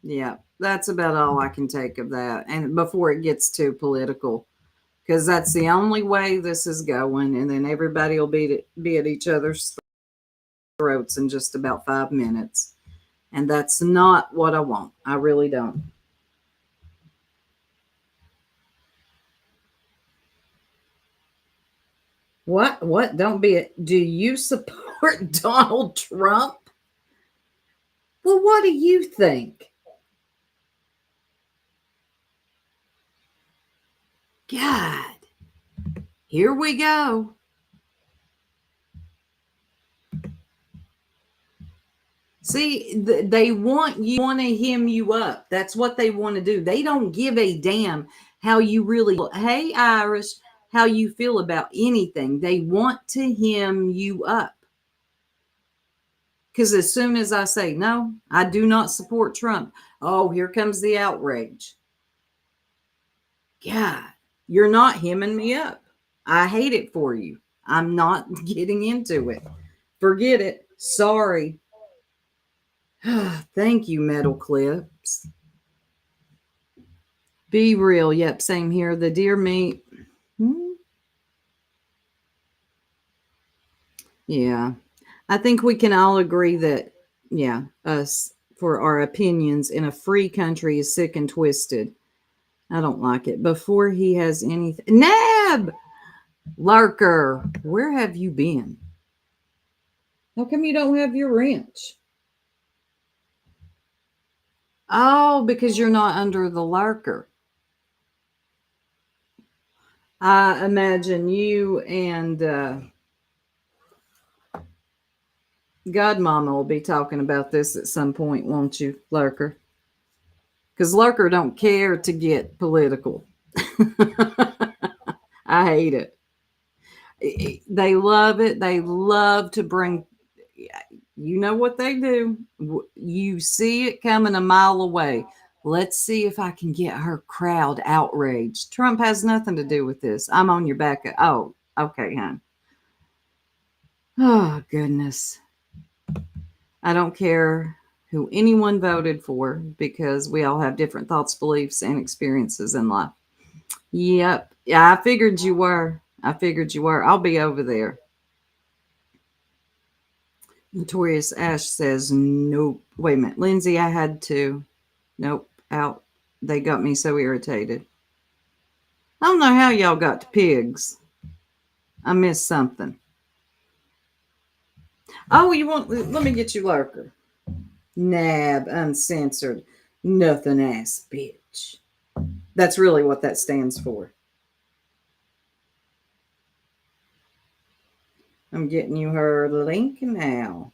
Yeah, that's about all I can take of that, and before it gets too political. Because that's the only way this is going. And then everybody will be at each other's throats in just about 5 minutes. And that's not what I want. I really don't. What? Don't be it. Do you support Donald Trump? Well, what do you think? God, here we go. See, they want to hem you up. That's what they want to do. They don't give a damn how you really, hey, Irish, how you feel about anything. They want to hem you up. Because as soon as I say, no, I do not support Trump, oh, here comes the outrage. God, you're not hemming me up. I hate it for you. I'm not getting into it. Forget it. Sorry. Thank you, Metal Clips. Be real. Yep, same here. The deer meat. Yeah. I think we can all agree that, yeah, us for our opinions in a free country is sick and twisted. I don't like it. Before he has anything. Nab! Lurker, where have you been? How come you don't have your wrench? Oh, because you're not under the lurker. I imagine you and Godmama will be talking about this at some point, won't you, Lurker? Because Lurker don't care to get political. I hate it. They love it. They love to bring, you know what they do. You see it coming a mile away. Let's see if I can get her crowd outraged. Trump has nothing to do with this. I'm on your back. Oh, okay, hon. Oh, goodness. I don't care who anyone voted for because we all have different thoughts, beliefs, and experiences in life. Yep. Yeah, I figured you were. I'll be over there. Notorious Ash says, nope. Wait a minute. Lindsay, I had to. Nope. Out. They got me so irritated. I don't know how y'all got to pigs. I missed something. Oh, you want, let me get you Lurker. Nab, uncensored, nothing ass bitch. That's really what that stands for. I'm getting you her link now.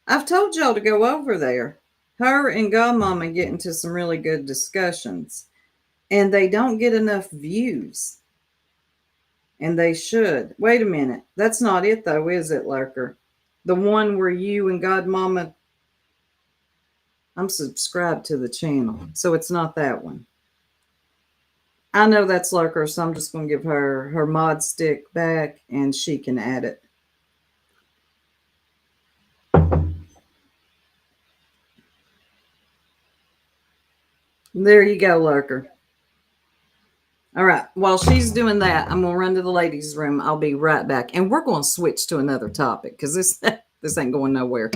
I've told y'all to go over there. Her and Godmama get into some really good discussions. And they don't get enough views. And they should. Wait a minute. That's not it though, is it, Lurker? The one where you and Godmama... I'm subscribed to the channel, so it's not that one. I know that's Lurker, so I'm just going to give her her mod stick back, and she can add it. There you go, Lurker. All right. While she's doing that, I'm going to run to the ladies' room. I'll be right back, and we're going to switch to another topic because this ain't going nowhere.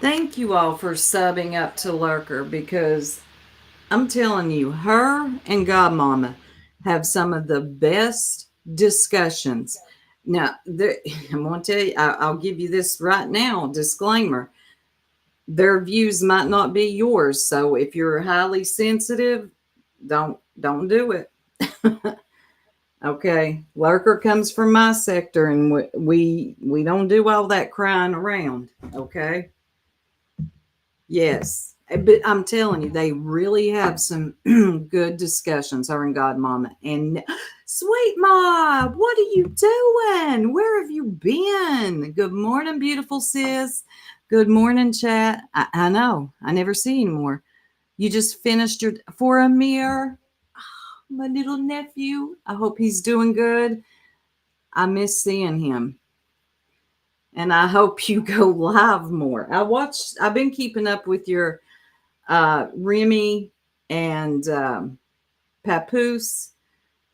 Thank you all for subbing up to Lurker because I'm telling you, her and Godmama have some of the best discussions. Now, I'm going to tell you, I'll give you this right now, disclaimer. Their views might not be yours. So if you're highly sensitive, don't do it. Okay. Lurker comes from my sector and we don't do all that crying around. Okay. Yes. But I'm telling you, they really have some good discussions, her and Godmama. And Sweetma, what are you doing? Where have you been? Good morning, beautiful sis. Good morning, chat. I know, I never see you anymore. You just finished your for Amir, my little nephew. I hope he's doing good. I miss seeing him. And I hope you go live more. I've been keeping up with your Remy and Papoose,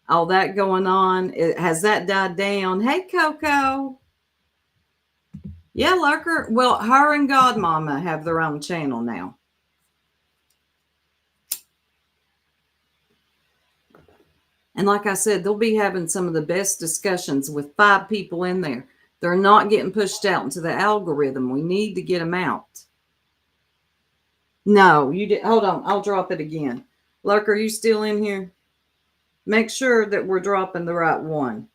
all that going on. Has that died down? Hey, Coco. Yeah, Lurker. Well, her and Godmama have their own channel now. And like I said, they'll be having some of the best discussions with 5 people in there. They're not getting pushed out into the algorithm. We need to get them out. No, you did. Hold on. I'll drop it again. Lurker, are you still in here? Make sure that we're dropping the right one.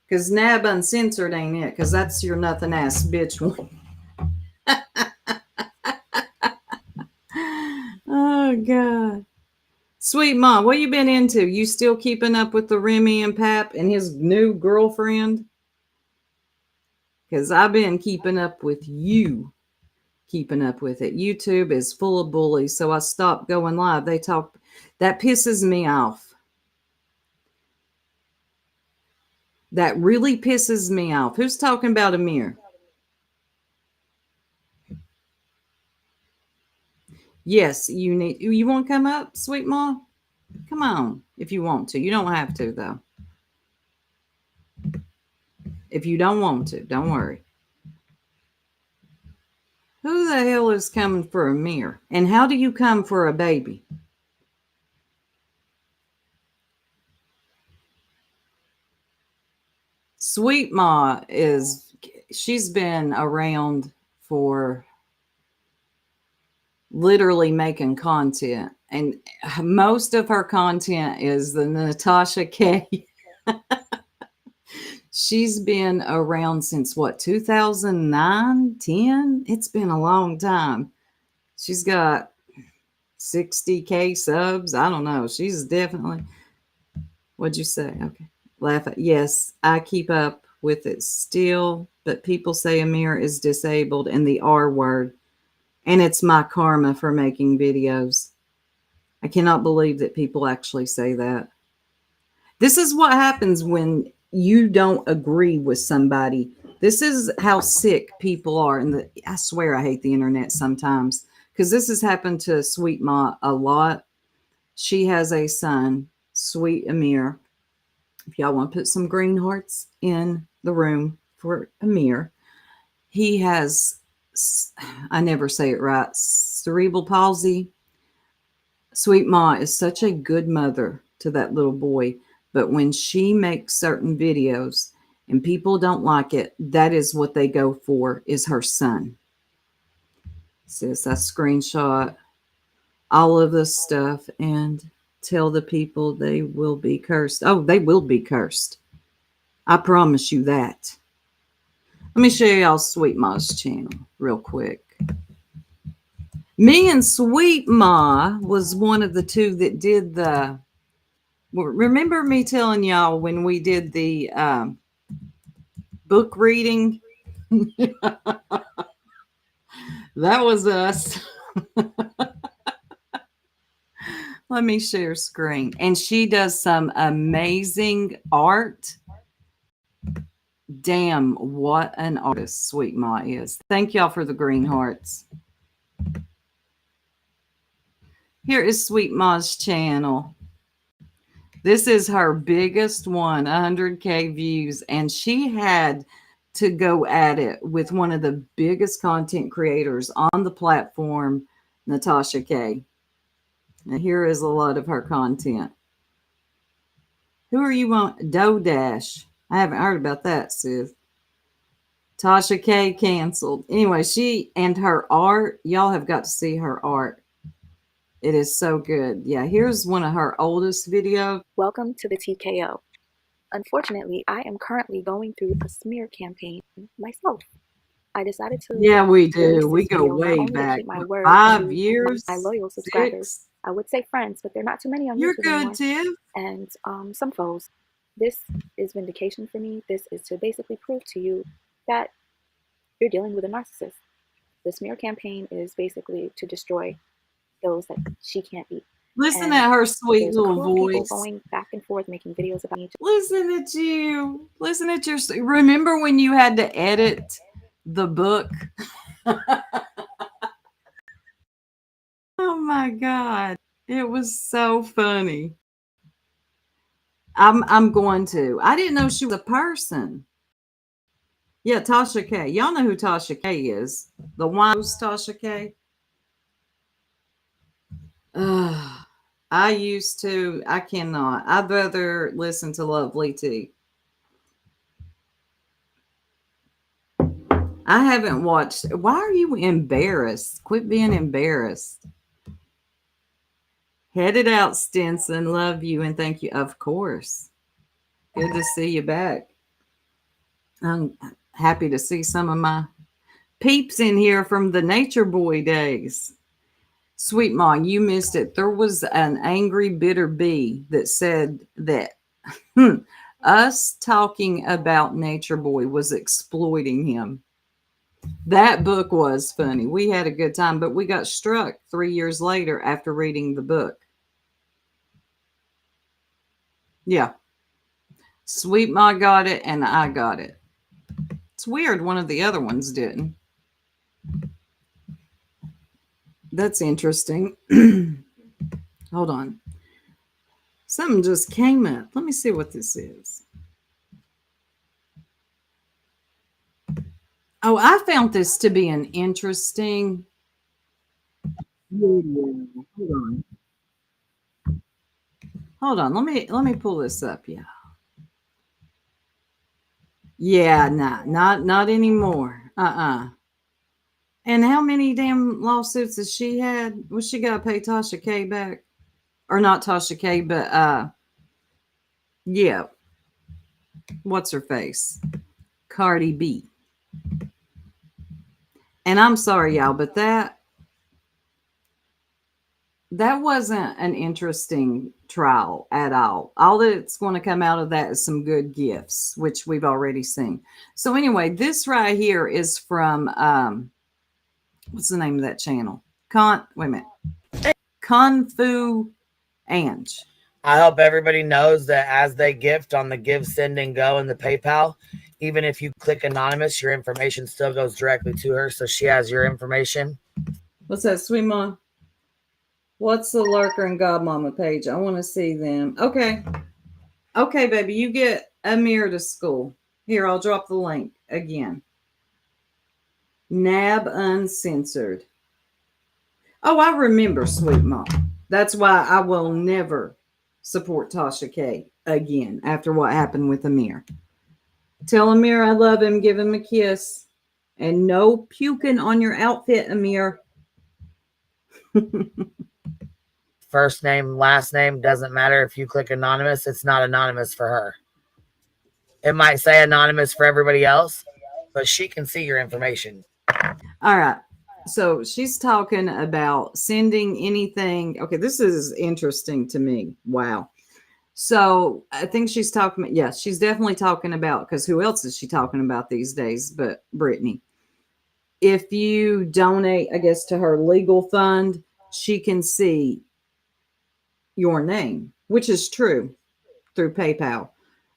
Because Nab Uncensored ain't it. Because that's your nothing ass bitch one. Oh, God. Sweet Mom, what you been into? You still keeping up with the Remy and Pap and his new girlfriend? Because I've been keeping up with you. Keeping up with it. YouTube is full of bullies, so I stopped going live. They talk. That pisses me off. That really pisses me off. Who's talking about Amir? Yes, you need. You want to come up, Sweet Mom? Come on, if you want to. You don't have to, though. If you don't want to, don't worry. Who the hell is coming for Amir? And how do you come for a baby? Sweetma she's been around for literally making content. And most of her content is the Tasha K. She's been around since what, 2009, 10? It's been a long time. She's got 60K subs. I don't know. She's definitely, what'd you say? Okay. Laugh at, yes, I keep up with it still, but people say Amir is disabled and the R word. And it's my karma for making videos. I cannot believe that people actually say that. This is what happens when you don't agree with somebody. This is how sick people are. And I swear I hate the internet sometimes because this has happened to Sweet Ma a lot. She has a son, Sweet Amir. If y'all want to put some green hearts in the room for Amir, he has, I never say it right, cerebral palsy. Sweet Ma is such a good mother to that little boy. But when she makes certain videos and people don't like it, that is what they go for, is her son. Sis, I screenshot all of this stuff and tell the people they will be cursed. Oh, they will be cursed. I promise you that. Let me show y'all Sweet Ma's channel real quick. Me and Sweet Ma was one of the two that did the... Remember me telling y'all when we did the book reading? That was us. Let me share screen. And she does some amazing art. Damn, what an artist Sweet Ma is. Thank y'all for the green hearts. Here is Sweet Ma's channel. This is her biggest one, 100K views. And she had to go at it with one of the biggest content creators on the platform, Tasha K. Now, here is a lot of her content. Who are you on? Dodash. I haven't heard about that, sis. Tasha K canceled. Anyway, she and her art, y'all have got to see her art. It is so good. Yeah, here's one of her oldest videos. Welcome to the TKO. Unfortunately, I am currently going through a smear campaign myself. I decided to Yeah, we release do. We this go video not way only to back. keep my What, word 5 to years? my loyal subscribers. 6? I would say friends, but they're not too many on You're YouTube good, anymore. Tiff. And some foes. This is vindication for me. This is to basically prove to you that you're dealing with a narcissist. The smear campaign is basically to destroy those that she can't beat. Listen And at her sweet there's a little crew of people voice. going back and forth making videos about each Listen at you. Listen at your. Remember when you had to edit the book? Oh my God. It was so funny. I'm going to. I didn't know she was a person. Yeah, Tasha K. Y'all know who Tasha K is. The one who's Tasha K. I used to. I cannot. I'd rather listen to Lovely Tea. I haven't watched. Why are you embarrassed? Quit being embarrassed. Headed out, Stinson. Love you and thank you. Of course. Good to see you back. I'm happy to see some of my peeps in here from the Nature Boy days. Sweetma, you missed it. There was an angry, bitter bee that said that us talking about Nature Boy was exploiting him. That book was funny. We had a good time, but we got struck 3 years later after reading the book. Yeah. Sweetma got it and I got it. It's weird one of the other ones didn't. That's interesting. Hold on. Something just came up. Let me see what this is. Oh, I found this to be an interesting video. Hold on. Let me pull this up. Yeah. Yeah, not anymore. And how many damn lawsuits has she had? Was she got to pay Tasha K back? Or not Tasha K, but yeah. What's her face? Cardi B. And I'm sorry, y'all, but that wasn't an interesting trial at all. All that's going to come out of that is some good gifts, which we've already seen. So anyway, this right here is from what's the name of that channel? Wait a minute. Kung Fu Ange. I hope everybody knows that as they gift on the Give, Send, and Go and the PayPal, even if you click anonymous, your information still goes directly to her, so she has your information. What's that, Sweetma? What's the Lurker and Godmama page? I want to see them. Okay. Okay, baby, you get Amir to school. Here, I'll drop the link again. Nab Uncensored. Oh, I remember Sweetma. That's why I will never support Tasha K again after what happened with Amir. Tell Amir I love him. Give him a kiss. And no puking on your outfit, Amir. First name, last name, doesn't matter. If you click anonymous, it's not anonymous for her. It might say anonymous for everybody else, but she can see your information. All right. So she's talking about sending anything. Okay, this is interesting to me. Wow. So I think she's talking about, yes, she's definitely talking about, because who else is she talking about these days but Brittany? If you donate, I guess, to her legal fund, she can see your name, which is true through PayPal.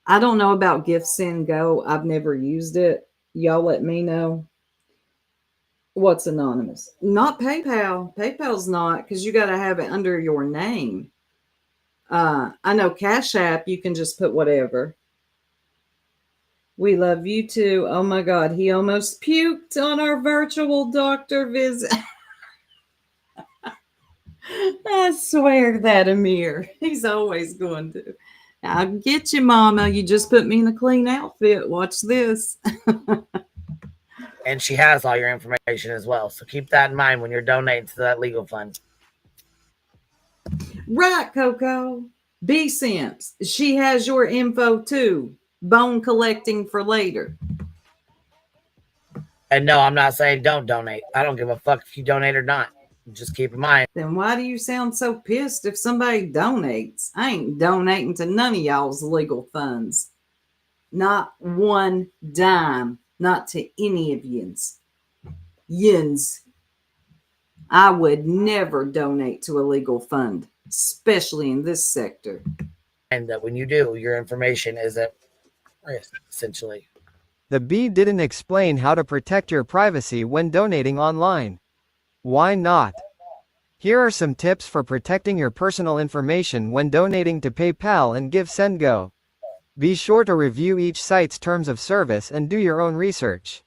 I don't know about Gift Send Go. I've never used it. Y'all let me know. What's anonymous? Not PayPal. PayPal's not, because you got to have it under your name. I know Cash App, you can just put whatever. We love you too. Oh my God, he almost puked on our virtual doctor visit. I swear that Amir. He's always going to. I'll get you, Mama. You just put me in a clean outfit. Watch this. And she has all your information as well. So keep that in mind when you're donating to that legal fund. Right, Coco. B Simps. She has your info too. Bone collecting for later. And no, I'm not saying don't donate. I don't give a fuck if you donate or not. Just keep in mind. Then why do you sound so pissed if somebody donates? I ain't donating to none of y'all's legal funds. Not one dime. Not to any of yins. Yins. I would never donate to a legal fund, especially in this sector. And that when you do, your information is at risk, essentially. The B didn't explain how to protect your privacy when donating online. Why not? Here are some tips for protecting your personal information when donating to PayPal and GiveSendGo. Be sure to review each site's terms of service and do your own research.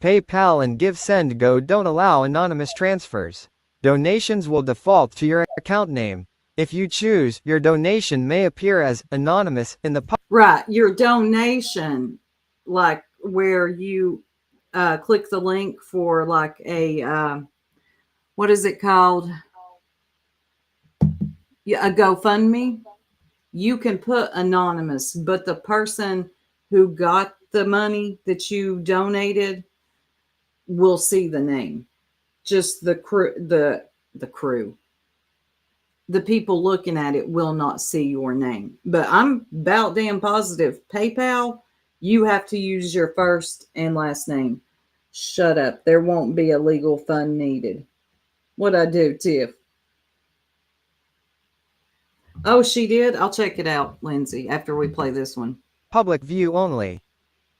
PayPal and GiveSendGo don't allow anonymous transfers. Donations will default to your account name. If you choose, your donation may appear as anonymous in the Right, your donation, like where you click the link for like a what is it called? Yeah, a GoFundMe. You can put anonymous, but the person who got the money that you donated will see the name. Just the crew, the crew. The people looking at it will not see your name. But I'm about damn positive PayPal, you have to use your first and last name. Shut up. There won't be a legal fund needed. What'd I do, Tiff? Oh, she did? I'll check it out, Lindsay, after we play this one. public view only.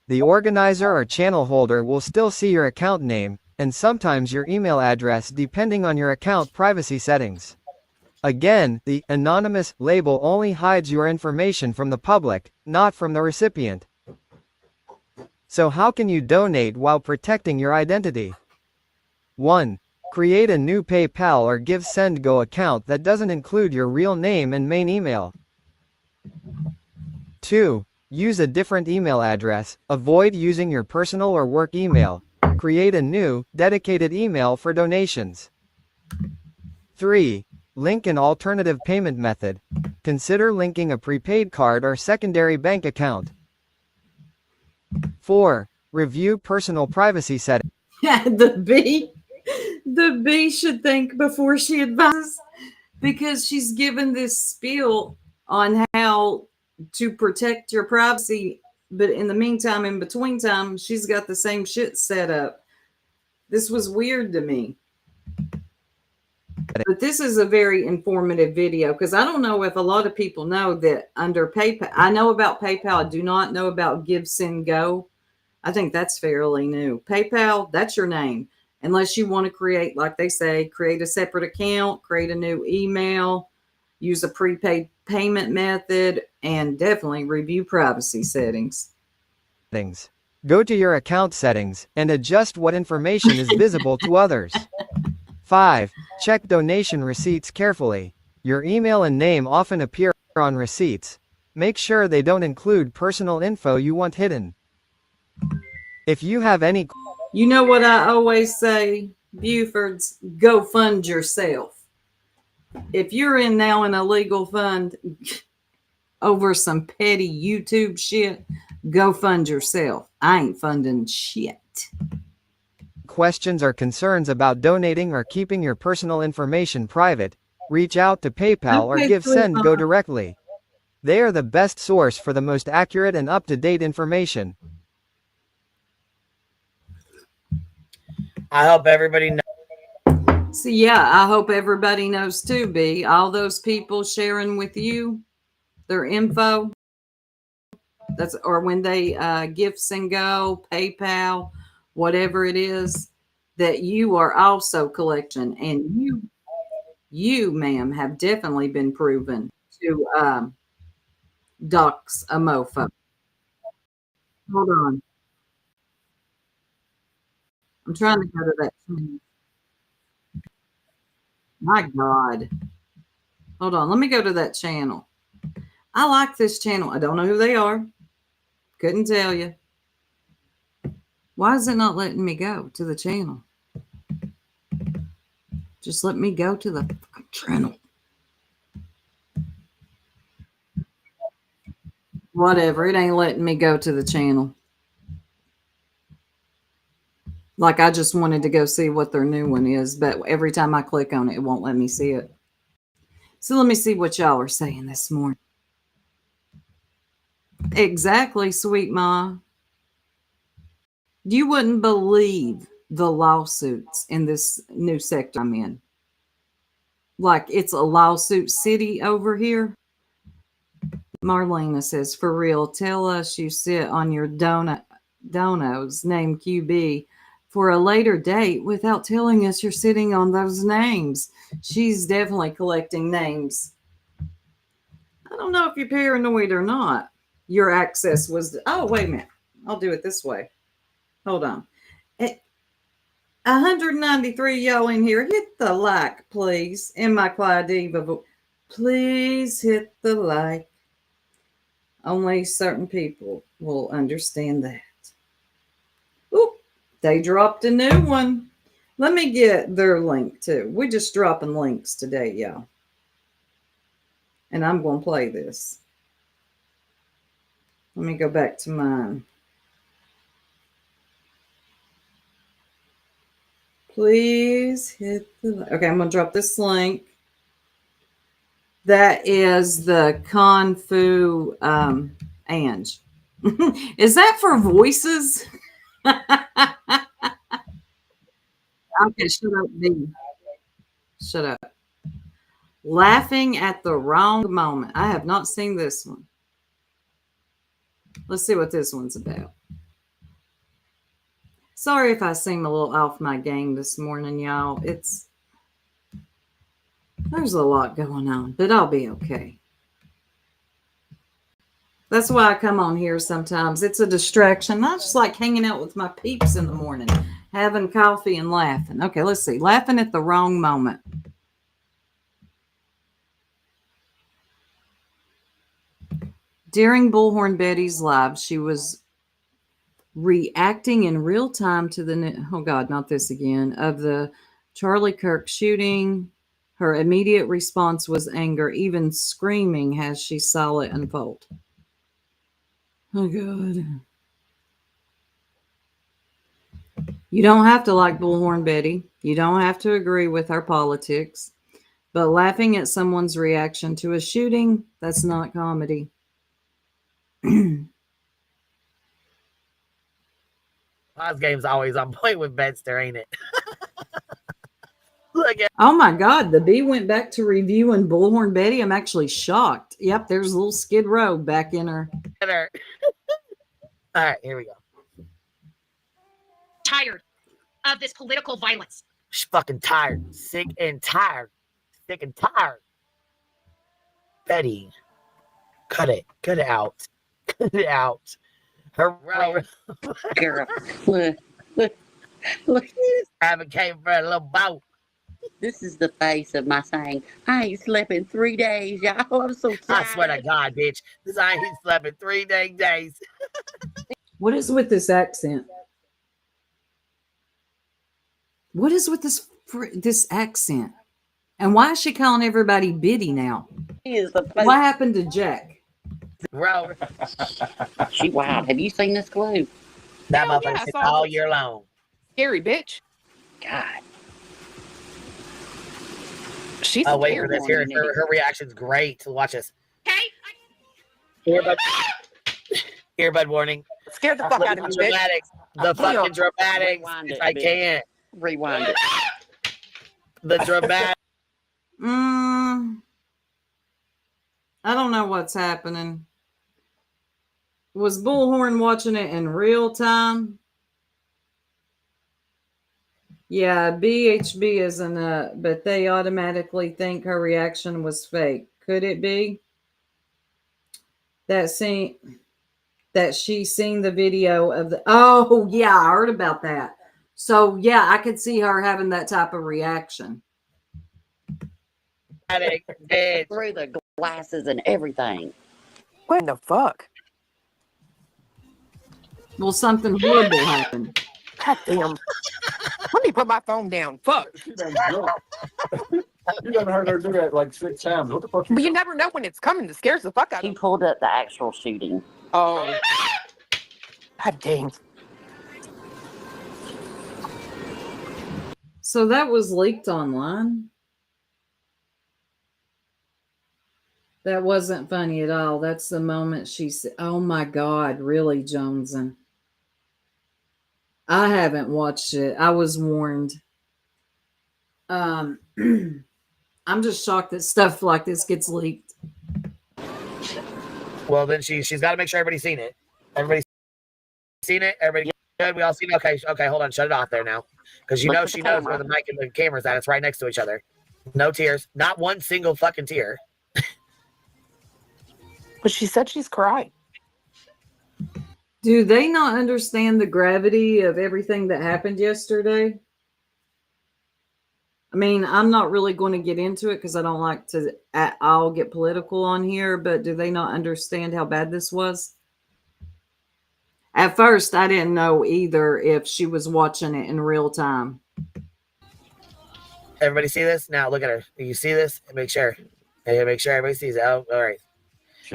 The organizer or channel holder will still see your account name, and sometimes your email address depending on your account privacy settings. Again, the anonymous label only hides your information from the public, not from the recipient. So how can you donate while protecting your identity? 1. Create a new PayPal or GiveSendGo account that doesn't include your real name and main email. 2. Use a different email address. Avoid using your personal or work email. Create a new, dedicated email for donations. 3. Link an alternative payment method. Consider linking a prepaid card or secondary bank account. 4. Review personal privacy settings. Yeah, the B should think before she advises, because she's given this spiel on how to protect your privacy, but in the meantime, in between time, she's got the same shit set up. This was weird to me. But this is a very informative video, because I don't know if a lot of people know that under PayPal, I know about PayPal, I do not know about GiveSendGo. I think that's fairly new. PayPal, that's your name. Unless you want to create, like they say, create a separate account, create a new email, use a prepaid payment method, and definitely review privacy settings. Go to your account settings and adjust what information is visible to others. 5. Check donation receipts carefully. Your email and name often appear on receipts. Make sure they don't include personal info you want hidden. If you have any... You know what I always say, Bufords, go fund yourself. If you're in now in a legal fund over some petty YouTube shit, go fund yourself. I ain't funding shit. questions or concerns about donating or keeping your personal information private, reach out to PayPal or GiveSendGo directly. They are the best source for the most accurate and up-to-date information. I hope everybody knows. So yeah, I hope everybody knows too, B. All those people sharing with you their info. That's, or when they GiveSendGo, PayPal, whatever it is, that you are also collection, and you, ma'am, have definitely been proven to dox a mofo. Hold on. I'm trying to go to that channel. My God. Hold on. Let me go to that channel. I like this channel. I don't know who they are. Couldn't tell you. Why is it not letting me go to the channel? Just let me go to the channel. Whatever. It ain't letting me go to the channel. Like I just wanted to go see what their new one is, but every time I click on it, it won't let me see it. So let me see what y'all are saying this morning. Exactly, Sweetma. You wouldn't believe the lawsuits in this new sector I'm in. Like it's a lawsuit city over here. Marlena says, for real, tell us you sit on your donos named QB for a later date without telling us you're sitting on those names. She's definitely collecting names. I don't know if you're paranoid or not. Your access was, oh, wait a minute. I'll do it this way. Hold on. 193 y'all in here. Hit the like, please. In my Clyde Diva. Please hit the like. Only certain people will understand that. Oop, they dropped a new one. Let me get their link too. We're just dropping links today, y'all. And I'm going to play this. Let me go back to mine. Please hit the... Okay, I'm going to drop this link. That is the Kung Fu Ange. Is that for voices? Okay, shut up, B. Shut up. Laughing at the wrong moment. I have not seen this one. Let's see what this one's about. Sorry if I seem a little off my game this morning, y'all. There's a lot going on, but I'll be okay. That's why I come on here sometimes. It's a distraction. I just like hanging out with my peeps in the morning, having coffee and laughing. Okay, let's see. Laughing at the wrong moment. During Bullhorn Betty's live, she was reacting in real time to the, oh God, not this again, of the Charlie Kirk shooting. Her immediate response was anger, even screaming as she saw it unfold. Oh God. You don't have to like Bullhorn Betty. You don't have to agree with our politics. But laughing at someone's reaction to a shooting, that's not comedy. Last game's always on point with Bedster, ain't it? Look at Oh my God, the bee went back to reviewing Bullhorn Betty. I'm actually shocked. Yep, there's a little Skid Row back in her. her. All right, here we go. Tired of this political violence. She's fucking tired. Sick and tired. Sick and tired. Betty, cut it. Cut it out. Cut it out. Her Girl, look. advocate for a little boat. This is the face of my saying, I ain't slept in 3 days, y'all. I'm so I tired. swear to God, bitch. This I ain't slept in 3 days. What is with this accent? What is with this accent? And why is she calling everybody Biddy now? She is the face. What happened to Jack? Bro, She wild. Have you seen this glue? that Hell yeah, motherfucker I sits saw all it. year long. Scary bitch. God. She's Oh, wait scary. for this. Here, her reaction's great. Watch this. Okay? Earbud, earbud warning. Scared the fuck out of me, The bitch. dramatics. The fucking dramatics. Rewind it, I bitch. can't. Rewind it. The dramatic. I don't know what's happening. Was Bullhorn watching it in real time? Yeah, BHB isn't up, but they automatically think her reaction was fake. Could it be that she seen the video of the... Oh, yeah, I heard about that. So, yeah, I could see her having that type of reaction. Bitch. Through the glasses and everything. What the fuck? Well, something horrible happened. God damn. Let me put my phone down. Fuck. You done heard her do that like 6 times. What the fuck? But you never know when it's coming. It scares the fuck out She of me. pulled up the actual shooting. Oh. God dang. So that was leaked online. That wasn't funny at all. That's the moment she said, "Oh my God, really, Joneson?" I haven't watched it. I was warned. I'm just shocked that stuff like this gets leaked. Well, then she's got to make sure everybody's seen it. Everybody's seen it. Everybody good. We all seen it. Okay. Hold on. Shut it off there now, because you Look know at she the knows where camera. the mic and the camera's at. It's right next to each other. No tears. Not one single fucking tear. But she said she's crying. Do they not understand the gravity of everything that happened yesterday? I mean, I'm not really going to get into it because I don't like to at all get political on here, but do they not understand how bad this was? At first, I didn't know either if she was watching it in real time. Everybody see this? Now look at her. You see this? Make sure. Make sure everybody sees it. Oh, all right.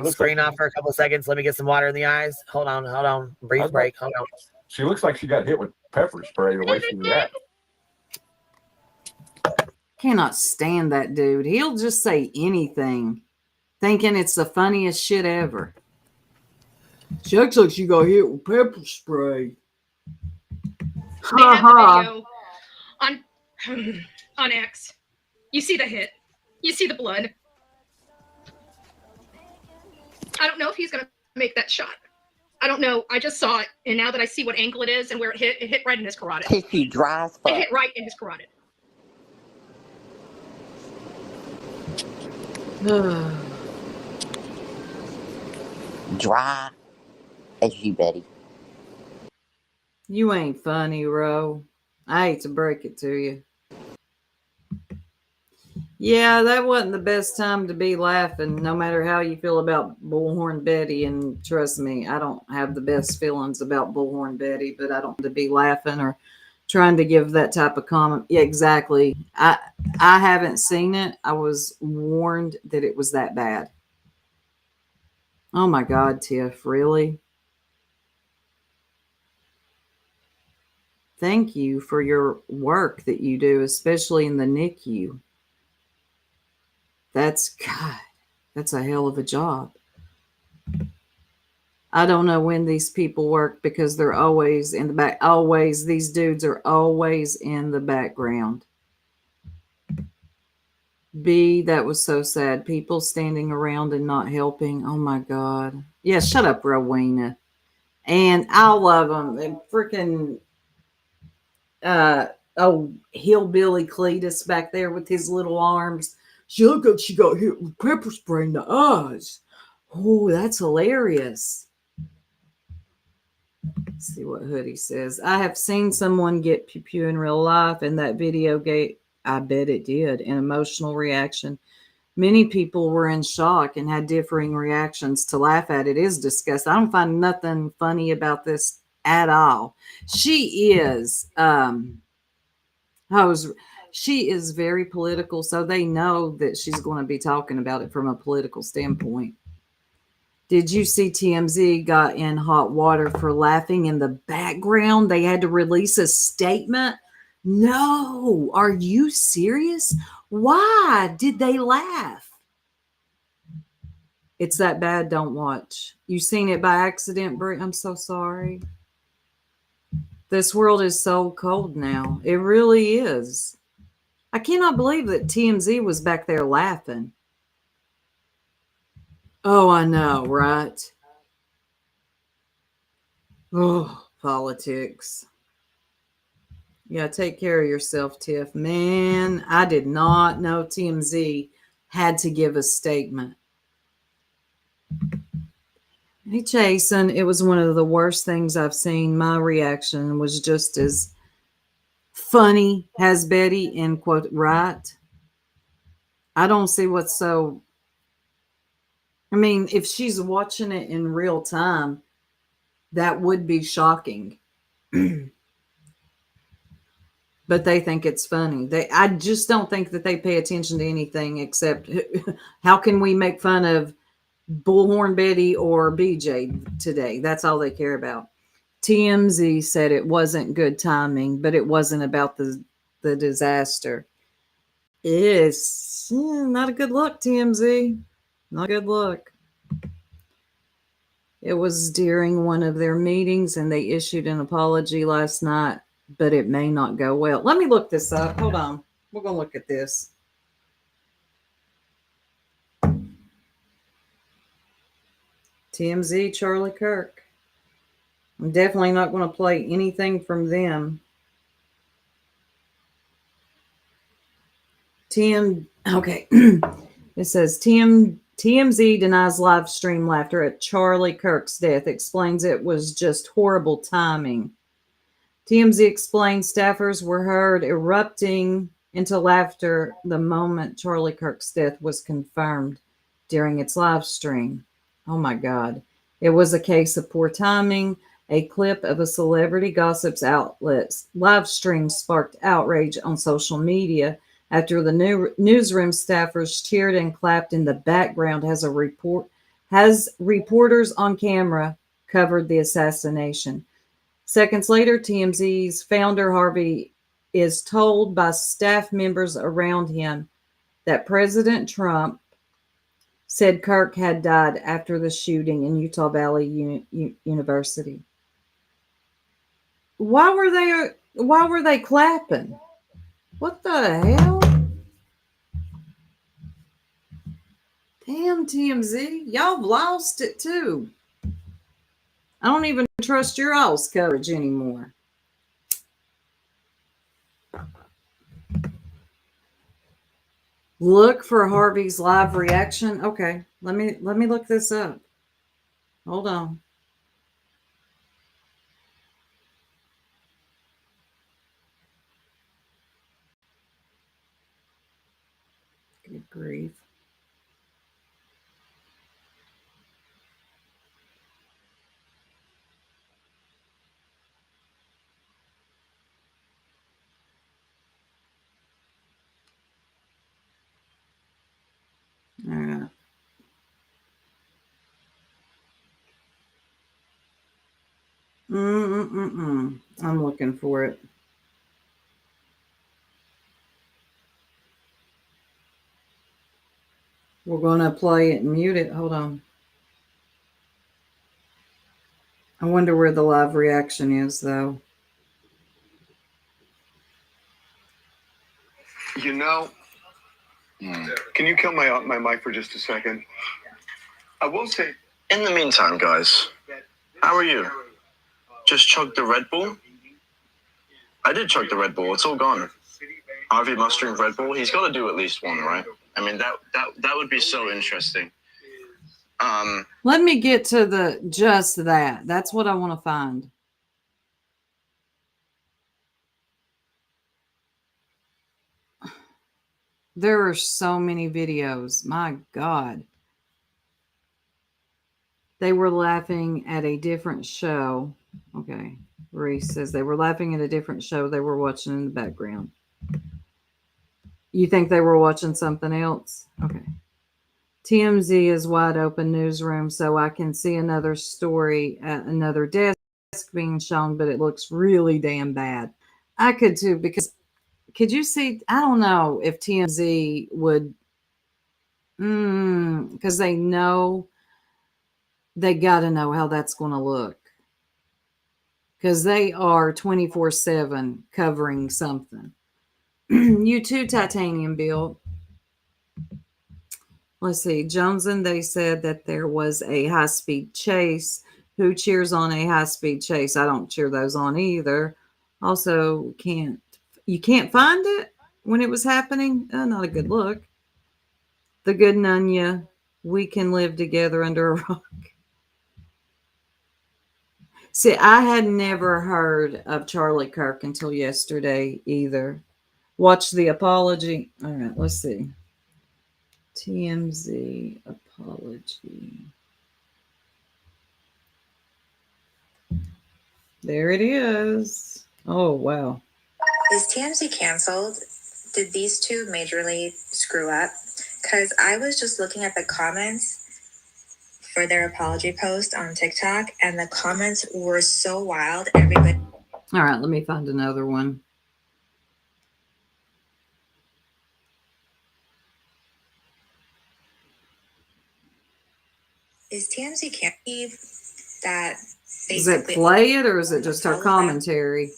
Screen off for a couple of seconds. Let me get some water in the eyes. Hold on. Brief break. Hold on. She looks like she got hit with pepper spray the way she reacted. Cannot stand that dude. He'll just say anything, thinking it's the funniest shit ever. She looks like she got hit with pepper spray. They have the video on X. You see the hit. You see the blood. I don't know if he's going to make that shot. I don't know. I just saw it, and now that I see what angle it is and where it hit right in his carotid. Tissue dry as fuck. It hit right in his carotid. Dry as you, Betty. You ain't funny, Ro. I hate to break it to you. Yeah, that wasn't the best time to be laughing, no matter how you feel about Bullhorn Betty. And trust me, I don't have the best feelings about Bullhorn Betty, but I don't want to be laughing or trying to give that type of comment. Yeah, exactly. I haven't seen it. I was warned that it was that bad. Oh my God, Tiff, really? Thank you for your work that you do, especially in the NICU. That's a hell of a job. I don't know when these people work because they're always in the back. Always, these dudes are always in the background. B, that was so sad. People standing around and not helping. Oh my God. Yeah, shut up, Rowena. And I love them. And freaking hillbilly Cletus back there with his little arms. She looked like she got hit with pepper spray in the eyes. Oh, that's hilarious. Let's see what Hoodie says. I have seen someone get pew-pew in real life, and that video gave, I bet it did, an emotional reaction. Many people were in shock and had differing reactions. To laugh at it is disgusting. I don't find nothing funny about this at all. She is she is very political, so they know that she's going to be talking about it from a political standpoint. Did you see TMZ got in hot water for laughing in the background? They had to release a statement. No, are you serious? Why did they laugh? It's that bad. Don't watch. You seen it by accident, Brie? I'm so sorry. This world is so cold now. It really is. I cannot believe that TMZ was back there laughing. Oh, I know, right? Oh, politics. Yeah, take care of yourself, Tiff. Man, I did not know TMZ had to give a statement. Hey, Jason, it was one of the worst things I've seen. My reaction was just as funny as Betty, end quote, right? I don't see what's so... I mean, if she's watching it in real time, that would be shocking. But they think it's funny. I just don't think that they pay attention to anything except how can we make fun of Bullhorn Betty or BJ today? That's all they care about. TMZ said it wasn't good timing, but it wasn't about the the disaster. It's not a good look, TMZ. Not a good look. It was during one of their meetings and they issued an apology last night, but it may not go well. Let me look this up. Hold on. We're going to look at this. TMZ, Charlie Kirk. I'm definitely not going to play anything from them. Okay. It says TMZ denies live stream laughter at Charlie Kirk's death, explains it was just horrible timing. TMZ explains staffers were heard erupting into laughter the moment Charlie Kirk's death was confirmed during its live stream. Oh my God. It was a case of poor timing. A clip of a celebrity gossip's outlet's live stream sparked outrage on social media after the newsroom staffers cheered and clapped in the background as reporters on camera covered the assassination. Seconds later, TMZ's founder Harvey is told by staff members around him that President Trump said Kirk had died after the shooting in Utah Valley University. Why were they clapping? What the hell? Damn, TMZ. Y'all lost it too. I don't even trust your all's coverage anymore. Look for Harvey's live reaction. Okay, let me look this up. Hold on. Good grief. All right. I'm looking for it. We're going to play it and mute it. Hold on. I wonder where the live reaction is, though. You know, can you kill my mic for just a second? I will say. In the meantime, guys, how are you? Just chugged the Red Bull? I did chug the Red Bull. It's all gone. Harvey must drink Red Bull. He's got to do at least one, right? I mean, that would be so interesting. Let me get to just that. That's what I want to find. There are so many videos. My God. They were laughing at a different show. Okay. Reese says they were laughing at a different show they were watching in the background. You think they were watching something else? Okay. TMZ is wide open newsroom, so I can see another story at another desk being shown, but it looks really damn bad. I could too, because could you see? I don't know if TMZ would, because they know they got to know how that's going to look, because they are 24/7 covering something. You too, Titanium Bill. Let's see. Joneson, they said that there was a high-speed chase. Who cheers on a high-speed chase? I don't cheer those on either. Also, you can't find it when it was happening? Not a good look. The good Nunya, we can live together under a rock. See, I had never heard of Charlie Kirk until yesterday either. Watch the apology. All right, let's see. TMZ apology. There it is. Oh, wow. Is TMZ canceled? Did these two majorly screw up? Because I was just looking at the comments for their apology post on TikTok, and the comments were so wild. Everybody. All right, let me find another one. Is TMZ can't believe that Does it basically play it or is it just all her of that- commentary?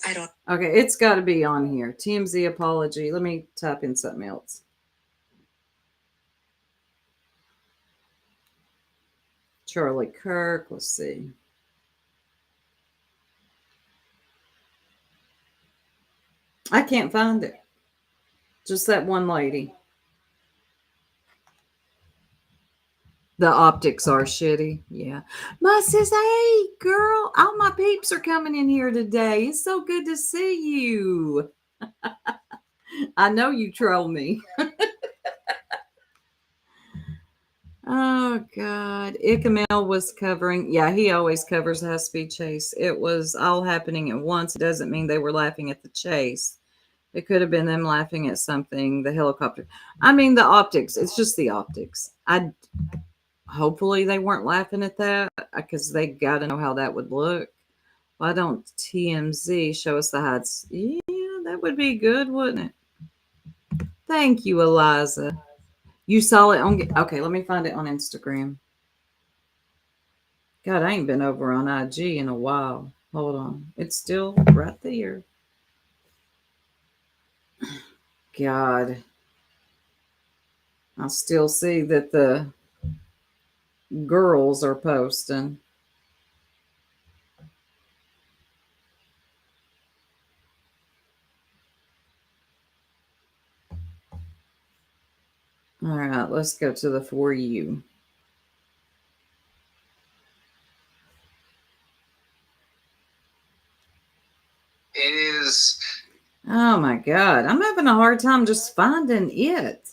I don't. Okay, it's got to be on here. TMZ apology. Let me type in something else. Charlie Kirk. Let's see. I can't find it. Just that one lady. The optics are shitty. Yeah. My sis, hey, girl, all my peeps are coming in here today. It's so good to see you. I know you troll me. Oh, God. Ickamel was covering. Yeah, he always covers a high-speed chase. It was all happening at once. It doesn't mean they were laughing at the chase. It could have been them laughing at something, the helicopter. I mean, the optics. It's just the optics. Hopefully they weren't laughing at that because they got to know how that would look. Why don't TMZ show us the hides? Yeah, that would be good, wouldn't it? Thank you, Eliza. You saw it on... Okay, let me find it on Instagram. God, I ain't been over on IG in a while. Hold on. It's still right there. God. I still see that the girls are posting. All right, let's go to the For You. It is. Oh my God. I'm having a hard time just finding it.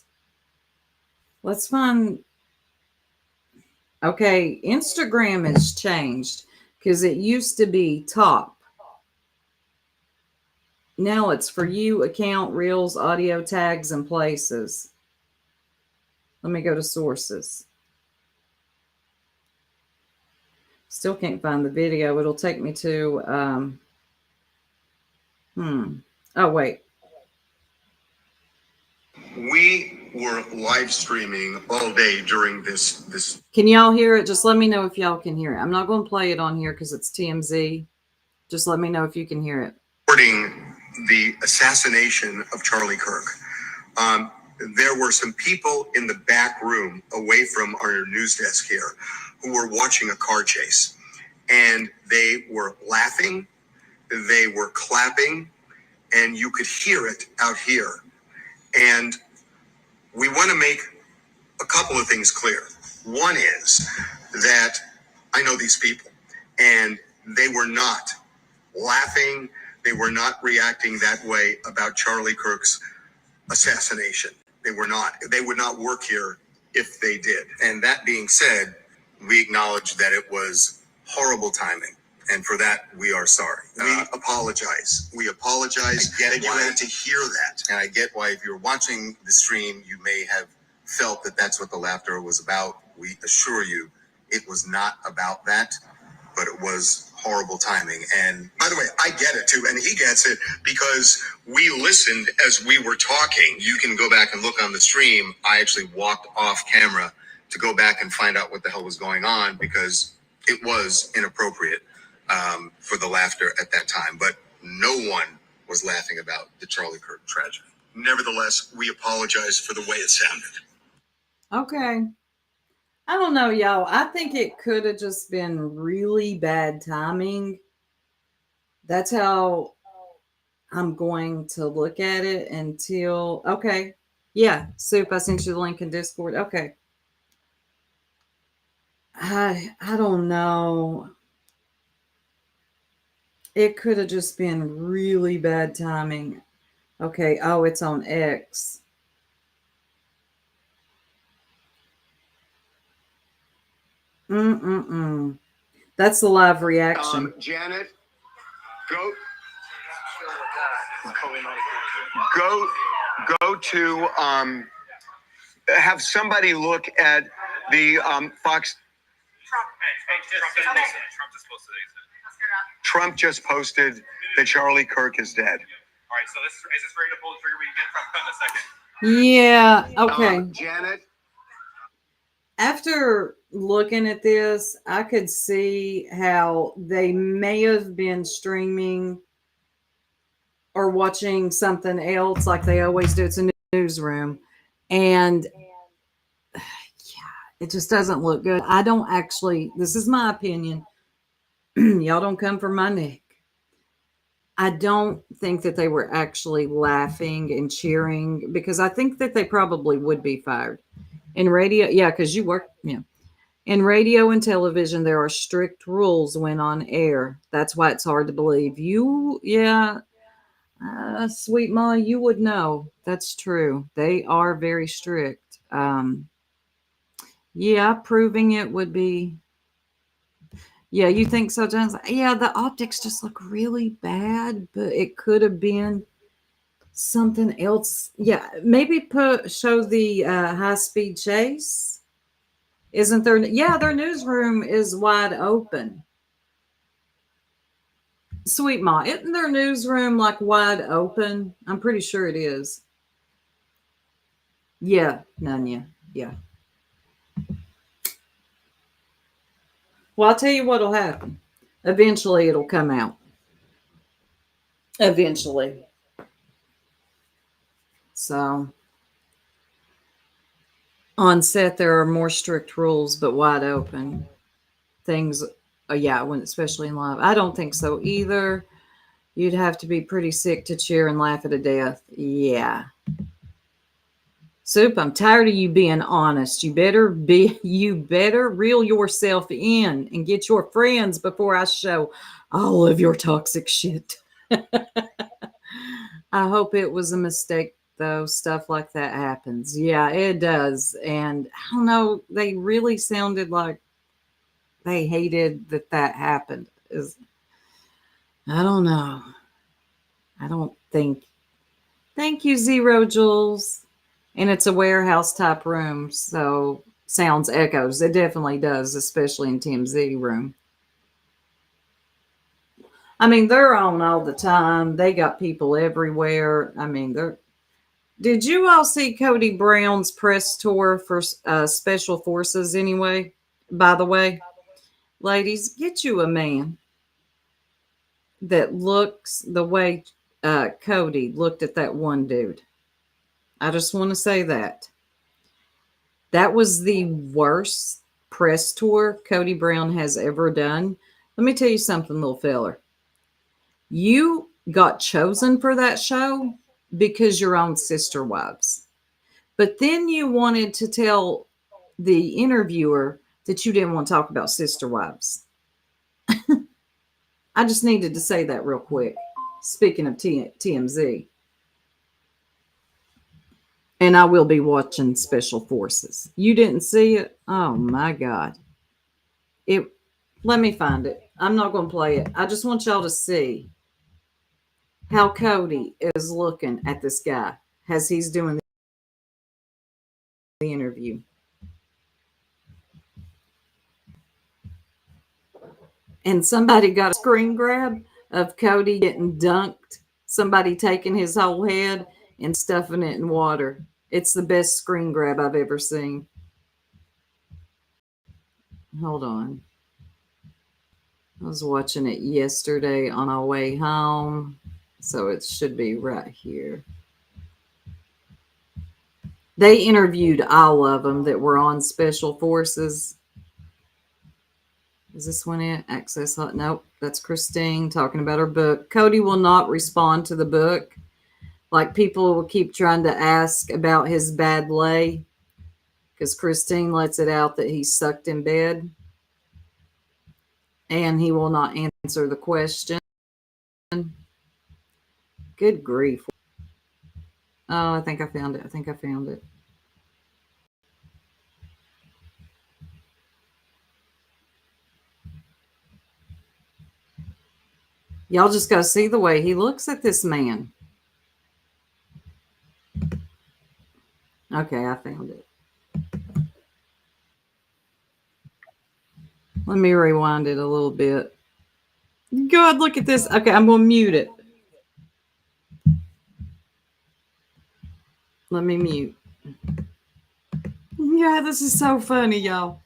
Let's find. Okay, Instagram has changed because it used to be top. Now it's For You, account, reels, audio, tags, and places. Let me go to sources. Still can't find the video. It'll take me to, oh, wait. We were live streaming all day during this. Can y'all hear it? Just let me know if y'all can hear it. I'm not going to play it on here because it's TMZ. Just let me know if you can hear it. Reporting the assassination of Charlie Kirk. There were some people in the back room away from our news desk here who were watching a car chase, and they were laughing, they were clapping, and you could hear it out here. And we want to make a couple of things clear. One is that I know these people, and they were not laughing, they were not reacting that way about Charlie Kirk's assassination. They were not. They would not work here if they did. And that being said, we acknowledge that it was horrible timing. And for that, we are sorry. We apologize. We apologize. I get it. You had to hear that. And I get why if you're watching the stream, you may have felt that that's what the laughter was about. We assure you it was not about that, but it was horrible timing. And by the way, I get it too, and he gets it because we listened as we were talking. You can go back and look on the stream. I actually walked off camera to go back and find out what the hell was going on because it was inappropriate for the laughter at that time. But no one was laughing about the Charlie Kirk tragedy. Nevertheless, we apologize for the way it sounded. Okay. I don't know, y'all. I think it could have just been really bad timing. That's how I'm going to look at it until... Okay. Yeah. Soup, I sent you the link in Discord. Okay. I don't know. It could have just been really bad timing. Okay. Oh, it's on X. That's the live reaction. Janet, go to have somebody look at the Fox. Trump just posted that Charlie Kirk is dead. All right, so is this ready to pull the trigger? We can get Trump cut in a second. Yeah. Okay. Janet. After looking at this, I could see how they may have been streaming or watching something else like they always do. It's a newsroom. And yeah, it just doesn't look good. I don't actually, this is my opinion. Y'all don't come for my neck. I don't think that they were actually laughing and cheering because I think that they probably would be fired. In radio, yeah, because you work, yeah. In radio and television, there are strict rules when on air. That's why it's hard to believe. Sweetma, you would know. That's true. They are very strict. Yeah, proving it would be. Yeah, you think so, John? Yeah, the optics just look really bad, but it could have been something else. Yeah, maybe show the high speed chase. Isn't there? Yeah, their newsroom is wide open. Sweetma, isn't their newsroom like wide open? I'm pretty sure it is. Yeah, Nanya. Yeah. Well, I'll tell you what'll happen. Eventually, it'll come out. Eventually. So, on set, there are more strict rules, but wide open. Things, yeah, when especially in live. I don't think so either. You'd have to be pretty sick to cheer and laugh at a death. Yeah. Soup, I'm tired of you being honest. You better reel yourself in and get your friends before I show all of your toxic shit. I hope it was a mistake though. Stuff like that happens. Yeah, it does. And I don't know, they really sounded like they hated that happened. I don't know. I don't think. Thank you, Zero Jules. And it's a warehouse type room, so sounds echoes. It definitely does, especially in TMZ room. I mean, they're on all the time. They got people everywhere. I mean, did you all see Cody Brown's press tour for Special Forces anyway? By the way, ladies, get you a man that looks the way Cody looked at that one dude. I just want to say that. That was the worst press tour Cody Brown has ever done. Let me tell you something, little feller. You got chosen for that show because you're on Sister Wives. But then you wanted to tell the interviewer that you didn't want to talk about Sister Wives. I just needed to say that real quick. Speaking of TMZ. And I will be watching Special Forces. You didn't see it? Oh my God. Let me find it. I'm not going to play it. I just want y'all to see how Cody is looking at this guy as he's doing the interview. And somebody got a screen grab of Cody getting dunked. Somebody taking his whole head and stuffing it in water. It's the best screen grab I've ever seen. Hold on. I was watching it yesterday on our way home. So it should be right here. They interviewed all of them that were on Special Forces. Is this one it? Access Hot? Nope. That's Christine talking about her book. Cody will not respond to the book. Like people will keep trying to ask about his bad lay because Christine lets it out that he's sucked in bed. And he will not answer the question. Good grief. Oh, I think I found it. Y'all just got to see the way he looks at this man. Okay, I found it. Let me rewind it a little bit. God, look at this. Okay, I'm going to mute it. Let me mute. Yeah, this is so funny, y'all.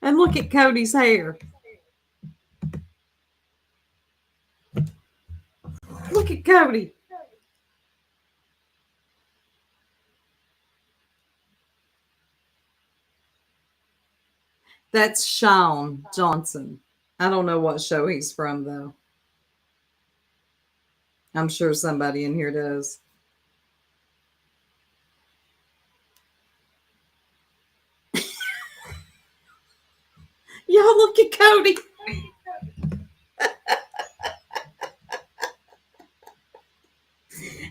And look at Cody's hair. Look at Cody. That's Sean Johnson. I don't know what show he's from, though. I'm sure somebody in here does. Y'all look at Cody.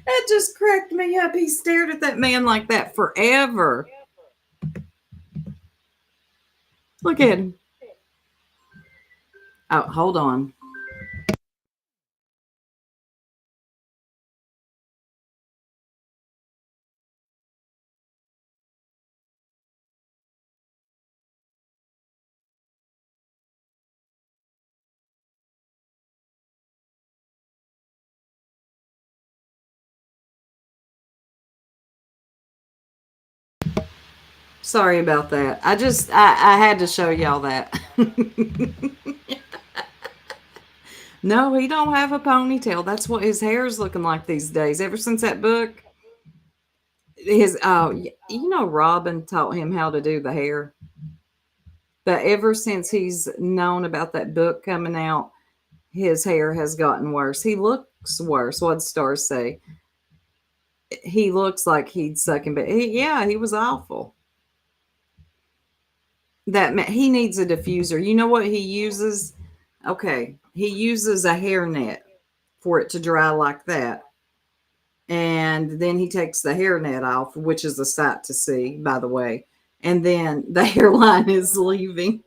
That just cracked me up. He stared at that man like that forever. Look at him. Oh, hold on. Sorry about that. I had to show y'all that. No, he don't have a ponytail. That's what his hair is looking like these days. Ever since that book, Robin taught him how to do the hair. But ever since he's known about that book coming out, his hair has gotten worse. He looks worse. What'd stars say? He looks like he'd sucking, but he was awful. He needs a diffuser. You know what he uses? Okay, he uses a hairnet for it to dry like that. And then he takes the hairnet off, which is a sight to see, by the way. And then the hairline is leaving.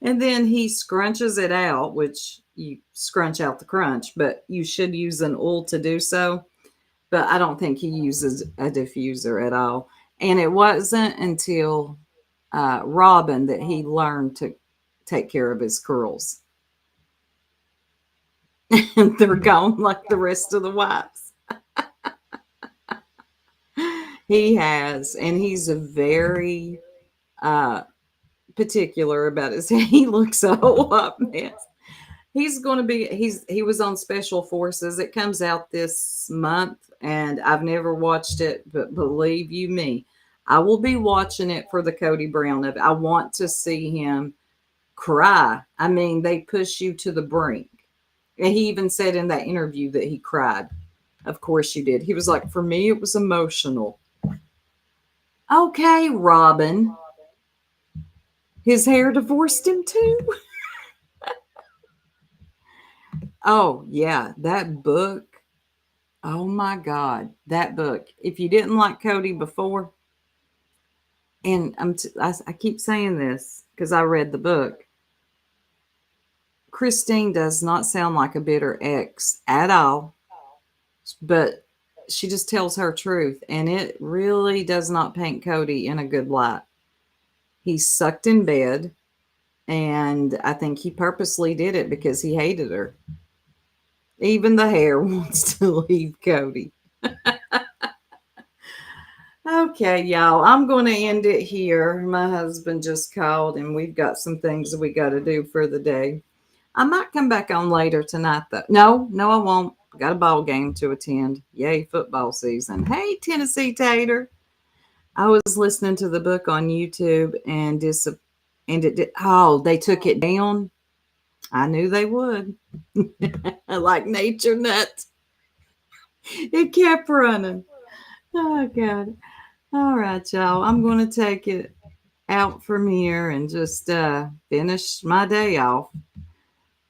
And then he scrunches it out, which you scrunch out the crunch, but you should use an oil to do so. But I don't think he uses a diffuser at all. And it wasn't until Robin that he learned to take care of his curls. And they're gone like the rest of the wives. He has, and he's a very particular about his hair. He looks a whole hot mess. He was on Special Forces. It comes out this month, and I've never watched it, but believe you me, I will be watching it for the Cody Brown of it. I want to see him cry. I mean, they push you to the brink. And he even said in that interview that he cried. Of course you did. He was like, for me, it was emotional. Okay, Robin. His hair divorced him too. Oh, yeah. That book. Oh, my God. That book. If you didn't like Cody before, and I keep saying this because I read the book. Christine does not sound like a bitter ex at all, but she just tells her truth, and it really does not paint Cody in a good light. He's sucked in bed, and I think he purposely did it because he hated her. Even the hair wants to leave Cody. Okay, y'all, I'm going to end it here. My husband just called, and we've got some things we got to do for the day. I might come back on later tonight, though. No, I won't. Got a ball game to attend. Yay, football season. Hey, Tennessee Tater. I was listening to the book on YouTube, and they took it down. I knew they would. Like Nature Nut. It kept running. Oh, God. All right, y'all. I'm going to take it out from here and just finish my day off.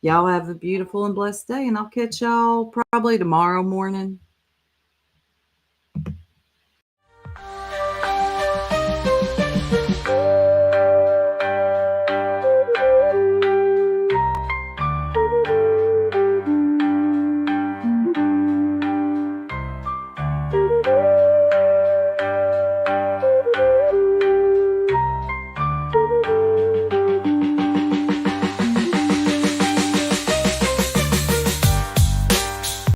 Y'all have a beautiful and blessed day, and I'll catch y'all probably tomorrow morning.